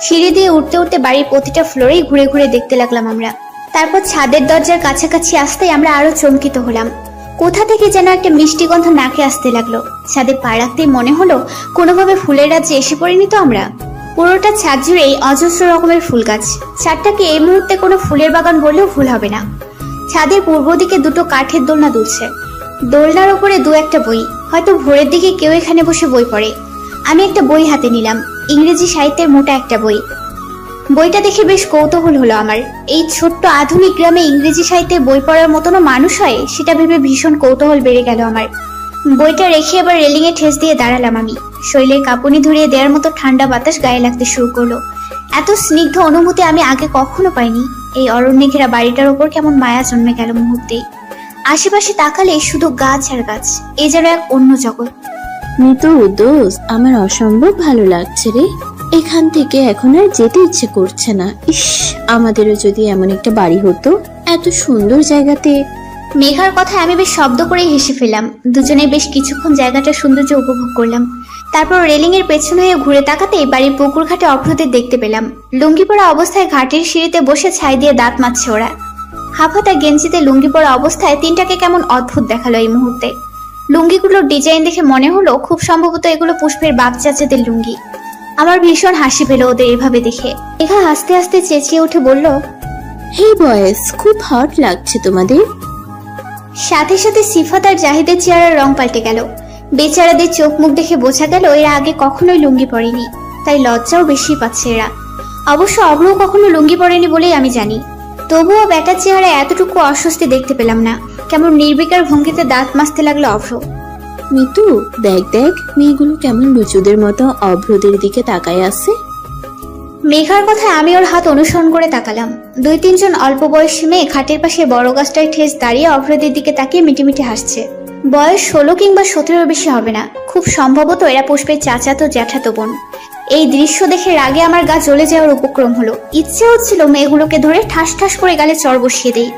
সিঁড়ি দিয়ে উঠতে উঠতে বাড়ির প্রতিটা ফ্লোরেই ঘুরে ঘুরে দেখতে লাগলাম আমরা। তারপর ছাদের দরজার কাছাকাছি আসতেই আমরা আরো চমকিত হলাম। কোথা থেকে যেন একটা মিষ্টি গন্ধ নাকে আসতে লাগলো। ছাদে পা রাখতেই মনে হলো কোনোভাবে ফুলের রাজ্যে এসে পড়িনি তো আমরা। পুরোটা ছাদ জুড়েই অজস্র রকমের ফুল গাছ। ছাদটাকে এই মুহূর্তে কোনো ফুলের বাগান বললেও ভুল হবে না। ছাদের পূর্ব দিকে দুটো কাঠের দোলনা দুলছে। দোলনার উপরে দু একটা বই, হয়তো ভোরের দিকে কেউ এখানে বসে বই পড়ে। আমি একটা বই হাতে নিলাম, ইংরেজি সাহিত্যের মোটা একটা বই। বইটা দেখে বেশ কৌতূহল হলো আমার। এই ছোট্ট আধুনিক গ্রামে ইংরেজি সাহিত্যে বই পড়ার মতনও মানুষ হয়, সেটা ভেবে ভীষণ কৌতূহল বেড়ে গেল আমার। বইটা রেখে এবার রেলিং এ ঠেস দিয়ে দাঁড়ালাম আমি। শরীরের কাঁপুনি ধরিয়ে দেওয়ার মতো ঠান্ডা বাতাস গায়ে লাগতে শুরু করলো। এত স্নিগ্ধ অনুভূতি আমি আগে কখনো পাইনি। এই অরণ্যে ঘেরা বাড়িটার উপর কেমন মায়া জন্মে গেল মুহূর্তেই। আশেপাশে তাকালে শুধু গাছ আর গাছ, এ যেন এক অন্য জগৎ। মিতু দোস্ত, আমার অসম্ভব ভালো লাগছে রে। এখান থেকে এখন আর যেতে ইচ্ছে করছে না। ইস, আমাদেরও যদি এমন একটা বাড়ি হতো এত সুন্দর জায়গাতে। মেঘার কথায় আমি বেশ শব্দ করেই হেসে ফেললাম। দুজনে বেশ কিছুক্ষণ জায়গাটার সৌন্দর্য উপভোগ করলাম। তারপর রেলিং এর পেছন হয়ে ঘুরে তাকাতেই বাড়ির পুকুর ঘাটে অভ্রদের দেখতে পেলাম। লুঙ্গি পরা অবস্থায় ঘাটের সিঁড়িতে বসে ছাই দিয়ে দাঁত মাজছে ওরা। হাফাতা গেঞ্জিতে লুঙ্গি পরা অবস্থায় তিনটাকে কেমন অদ্ভুত দেখালো এই মুহূর্তে। লুঙ্গিগুলোর ডিজাইন দেখে মনে হলো খুব সম্ভবত এগুলো পুষ্পের বাপ চাচাদের লুঙ্গি। আমার ভীষণ হাসি পেল ওদের এভাবে দেখে। মেঘা হাসতে হাসতে চেঁচিয়ে উঠে বলল, হে বয়েস, খুব হট লাগছে তোমাদের। সাথে সাথে সিফাত আর জাহিদের চেহারার রং পাল্টে গেল। বেচারাদের চোখ মুখ দেখে বোঝা গেল এরা আগে কখনোই লুঙ্গি পরেনি, তাই লজ্জাও বেশি পাচ্ছে এরা। অবশ্য অভ্রও কখনো লুঙ্গি পরেনি বলেই আমি জানি। তবুও বেটার চেহারা এতটুকু অস্বস্তি দেখতে পেলাম না। কেমন নির্বিকার ভঙ্গিতে দাঁত মাজতে লাগলো অভ্র। মিতু, দেখ দেখ, মেয়েগুলো কেমন লুচুদের মতো অভ্রদের দিকে তাকায় আছে। মেঘার কথায় আমি ওর হাত অনুসরণ করে তাকালাম। দুই তিনজন অল্প বয়সী মেয়ে খাটের পাশে বড় গাছটায় ঠেস দাঁড়িয়ে অভ্রদের দিকে তাকিয়ে মিটিমিটি হাসছে। বয়স 16 কিংবা 17 বেশি হবে না। খুব সম্ভবত এরা পুষ্পের চাচাতো জ্যাঠাতো বোন। এই দৃশ্য দেখে রাগে আমার গা জ্বলে যাওয়ার উপক্রম হলো। ইচ্ছে হচ্ছিল মেয়েগুলোকে ধরে ঠাস ঠাস করে গালে চড় বসিয়ে দেই।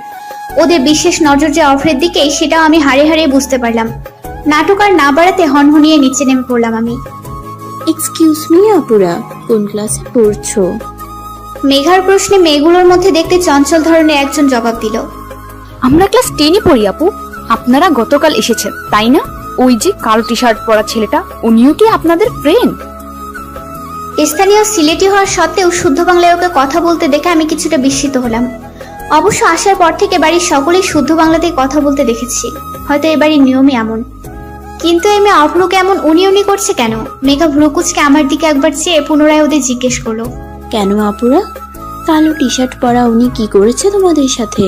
ওদের বিশেষ নজর যে অভ্রের দিকেই, সেটাও আমি হাড়ে হাড়ে বুঝতে পারলাম। নাটক আর না বাড়াতে হনহনিয়ে নিচে নেমে পড়লাম আমি। এক্সকিউজ মি আপুরা, কোন ক্লাসে পড়ছো? মেঘার প্রশ্নে মেয়েগুলোর মধ্যে দেখতে চঞ্চল ধরনের একজন জবাব দিল, আমরা ক্লাস 10-এ পড়ি আপু। আপনারা গতকাল এসেছেন তাই না? ওই যে কালো টি শার্ট পরা ছেলেটা, উনিও কি আপনাদের ফ্রেন্ড? স্থানীয় সিলেটি হওয়ার সত্ত্বেও শুদ্ধ বাংলায় ওকে কথা বলতে দেখে আমি কিছুটা বিস্মিত হলাম। অবশ্য আসার পর থেকে বাড়ির সকলেই শুদ্ধ বাংলাতেই কথা বলতে দেখেছি, হয়তো এ বাড়ির নিয়মই এমন। কিন্তু এই মেয়ে অভ্রকে এমন উনি উনি করছে কেন? মেঘা ভ্রুকুচকে আমার দিকে একবার চেয়ে পুনরায় ওদের জিজ্ঞেস করলো, কেন আপুরা, কালো টি শার্ট পরা উনি কি করেছে তোমাদের সাথে?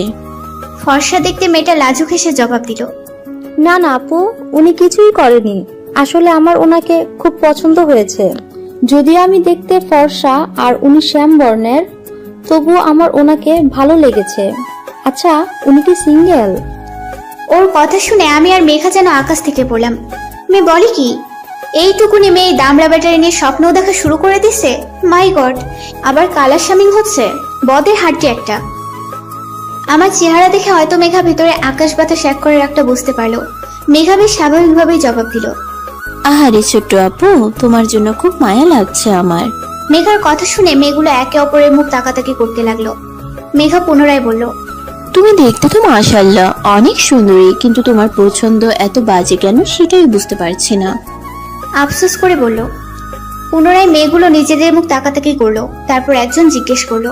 ফর্সা দেখতে মেয়েটা লাজুক হেসে জবাব দিল, না না আপু, উনি কিছুই করেনি। আসলে আমার ওনাকে খুব পছন্দ হয়েছে। যদিও আমি দেখতে ফর্সা আর উনি শ্যাম বর্ণের, তবুও আমার ওনাকে ভালো লেগেছে। আচ্ছা, উনি কি সিঙ্গেল? ওর কথা শুনে আমি আর মেঘা যেন আকাশ থেকে পড়লাম। মেয়ে বলে কি? এইটুকুনি মেয়ে দামড়া ব্যাটারি নিয়ে স্বপ্নও দেখা শুরু করে দিছে। মাই গড, আবার কালার শামিং হচ্ছে। বদের হাড্ডি একটা। আমার চেহারা দেখে হয়তো মেঘা ভিতরে আকাশ বাতাস এক করে একটা বুঝতে পারলো। মেঘা বেশ স্বাভাবিকভাবেই জবাব দিল, আহারে ছোট্ট আপু, তোমার জন্য খুব মায়া লাগছে আমার। মেঘার কথা শুনে মেয়েগুলো একে অপরের মুখ তাকাতাকি করতে লাগলো। মেঘা পুনরায় বলল, তুমি দেখতে তো মাশাআল্লাহ অনেক সুন্দরী, কিন্তু তোমার পছন্দ এত বাজে কেন সেটাই বুঝতে পারছি না। আফসোস করে বলল। পুনরায় মেয়েগুলো নিজেদের মুখ তাকাতাকি করলো। তারপর একজন জিজ্ঞেস করলো,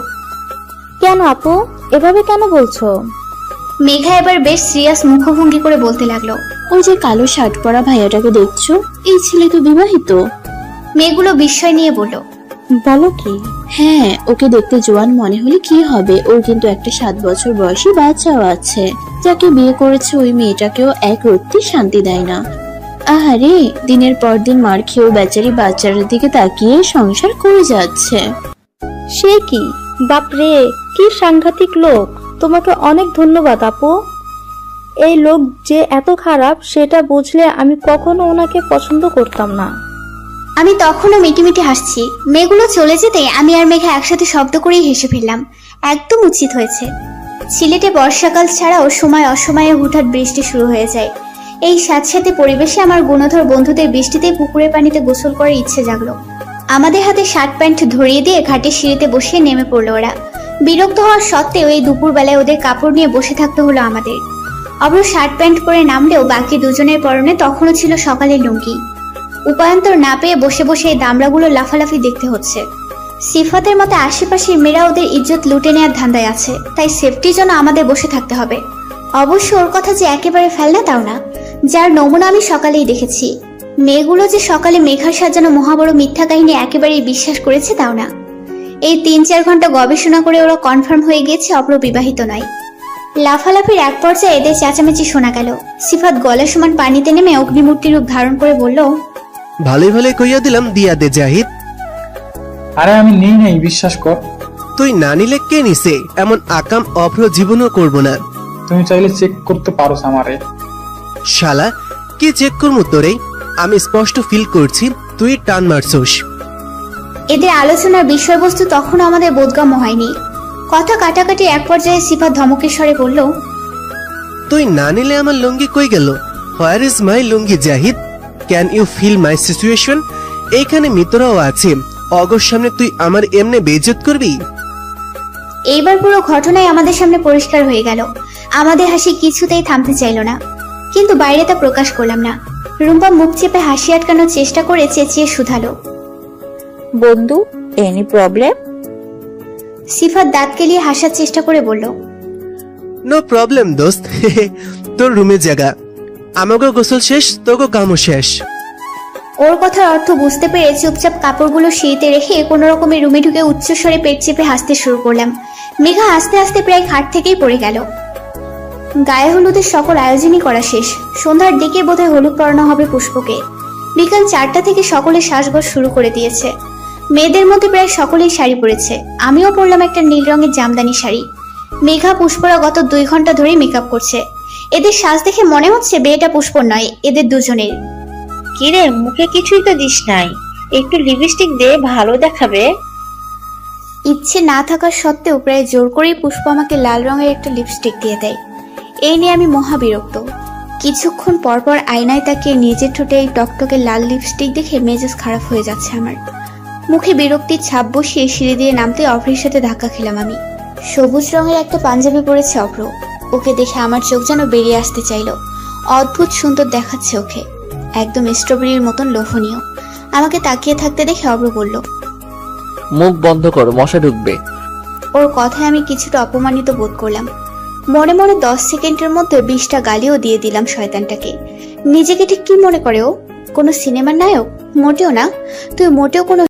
কেন আপু, এভাবে কেন বলছো? মেঘা এবার বেশ সিরিয়াস মুখভঙ্গি করে বলতে লাগলো, ওই যে কালো শার্ট পরা ভাইয়াটাকে দেখছো, এই ছেলে তো বিবাহিত। মেয়েগুলো বিস্ময় নিয়ে বলল, বলো কি? হ্যাঁ, ওকে দেখতে জোয়ান মনে হলে কি হবে, ওর কিন্তু একটা 7 বছর বয়সী বাচ্চাও আছে। যাকে বিয়ে করেছে ওই মেয়েটাকেও এক রত্তি শান্তি দেয় না। আহারে, দিনের পর দিন মার খেয়েও বেচারি বাচ্চাটার দিকে তাকিয়ে সংসার করে যাচ্ছে। সে কি? বাপরে, কি সাংঘাতিক লোক! তোমাকে অনেক ধন্যবাদ আপু। এই লোক যে এত খারাপ সেটা বুঝলে আমি কখনো ওনাকে পছন্দ করতাম না। আমি তখনও মিটিমিটি হাসছি। মেয়েগুলো চলে যেতে আমি আর মেঘা একসাথে শব্দ করেই হেসে ফেললাম। একদম উচিত হয়েছে। সিলেটে বর্ষাকাল ছাড়াও সময় অসময়ে হুটহাট বৃষ্টি শুরু হয়ে যায়। এই স্যাঁতস্যাঁতে পরিবেশে আমার গুণধর বন্ধুদের বৃষ্টিতেই পুকুরের পানিতে গোসল করার ইচ্ছে জাগলো। আমাদের হাতে শার্ট প্যান্ট ধরিয়ে দিয়ে ঘাটের সিঁড়িতে বসিয়ে নেমে পড়লো ওরা। বিরক্ত হওয়ার সত্ত্বেও এই দুপুরবেলায় ওদের কাপড় নিয়ে বসে থাকতে হলো আমাদের। অব্র শার্ট প্যান্ট পরে নামলেও বাকি দুজনের পরনে তখনও ছিল সকালের লুঙ্গি। উপায়ন্তর না পেয়ে বসে বসে এই দামড়াগুলো লাফালাফি দেখতে হচ্ছে। সিফাতের মতো আশেপাশের মেয়েরা ওদের ইজ্জত লুটে নেওয়ার ধান্দায় আছে, তাই সেফটির জন্য আমাদের বসে থাকতে হবে। অবশ্য ওর কথা যে একেবারে ফেলনা তাও না, যার নমুনা আমি সকালেই দেখেছি। মেয়েগুলো যে সকালে মেঘার সাজানো মহাবড় মিথ্যা কাহিনী একেবারেই বিশ্বাস করেছে তাও না। এই 3-4 ঘন্টা গবেষণা করে ওরা কনফার্ম হয়ে গিয়েছে অব্র বিবাহিত নয়। লাফালাফির এক পর্যায়ে এদের চেঁচামেচি শোনা গেল। সিফাত গলা সমান পানিতে নেমে অগ্নিমূর্তি রূপ ধারণ করে বলল, ভালোই ভালোই কইয়া দিলাম দিয়া দে জাহিদ। আরে আমি নেই নাই, বিশ্বাস কর। তুই না নিলে কে নিছে? এমন আকাম অভ্র জীবনও করব না। তুমি চাইলে চেক করতে পারো আমারে। শালা কি চেক করবো তোরে? আমি স্পষ্ট ফিল করছি তুই টান মারছস। এদের আলোচনার বিষয়বস্তু তখনও আমাদের বোধগম্য হয়নি। কথা কাটাকাটি এক পর্যায়ে সিফাত ধমকের স্বরে বলল, তুই না নিলে আমার লুঙ্গি কই গেল? Where is my lungi Zahid? Can you feel my situation? এইখানে মিত্ররাও আছে, অগর সামনে তুই আমার এমনি বেইজ্জত করবি? এইবার পুরো ঘটনাই আমাদের সামনে পরিষ্কার হয়ে গেল। আমাদের হাসি কিছুতেই থামতে চাইল না, কিন্তু বাইরে তা প্রকাশ করলাম না। রুম্পা মুখ চেপে হাসি আটকানোর চেষ্টা করে চেঁচিয়ে শুধালো, বন্ধু, এনি প্রবলেম? সিফাত দাঁত কেলিয়ে হাসার চেষ্টা করে বলল, নো প্রবলেম দোস্ত। তোর রুমে জায়গা, আমাকে গোসল শেষ, তোকে কামও শেষ। ওর কথার অর্থ বুঝতে পেরে চুপচাপ কাপড়গুলো সিঁড়িতে রেখে কোনো রকমের রুমে ঢুকে উচ্চস্বরে পেট চেপে হাসতে শুরু করলাম। মেঘা আস্তে আস্তে প্রায় খাট থেকেই পড়ে গেল। গায়ে হলুদের সকল আয়োজনই করা শেষ। সন্ধ্যার দিকে বোধহয় হলুদ পরানো হবে পুষ্পকে। বিকাল 4টা থেকে সকলে শ্বাসগোস শুরু করে দিয়েছে। মেয়েদের মধ্যে প্রায় সকলেই শাড়ি পরেছে। আমিও পরলাম একটা নীল রঙের জামদানি শাড়ি। মেঘা পুষ্পরা গত 2 ঘন্টা ধরেই মেকআপ করছে। এদের সাজ দেখে মনে হচ্ছে বিয়েটা পুষ্পর নয়, এদের দুজনের। কিরে, মুখে কিছুই তো দিস নাই, একটু লিপস্টিক দে, ভালো দেখাবে। ইচ্ছে না থাকার সত্ত্বেও প্রায় জোর করেই পুষ্প আমাকে লাল রঙের একটা লিপস্টিক দিয়ে দেয়। এই নিয়ে আমি মহা বিরক্ত। কিছুক্ষণ পরপর আয়নায় তাকিয়ে নিজের ঠোঁটে এই টকটকে লাল লিপস্টিক দেখে মেজাজ খারাপ হয়ে যাচ্ছে আমার। মুখে বিরক্তির ছাপ বসিয়ে সিঁড়ি দিয়ে নামতে অভ্রের সাথে ধাক্কা খেলাম আমি। সবুজ রঙের একটা পাঞ্জাবি পরেছে অভ্র। ওকে দেখে আমার চোখ যেন বেরিয়ে আসতে চাইল। অদ্ভুত সুন্দর দেখাচ্ছে ওকে, একদম স্ট্রবেরির মতন লোভনীয়। আমাকে তাকিয়ে থাকতে দেখে অভ্র বলল, মুখ বন্ধ করো, মশা ঢুকবে। ওর কথায় আমি কিছুটা অপমানিত বোধ করলাম। মনে মনে 10 সেকেন্ডের মধ্যে 20টা গালিও দিয়ে দিলাম শয়তানটাকে। নিজেকে ঠিক কি মনে করে ও? কোনো সিনেমার নায়ক? মোটেও না। তুই মোটেও কোনো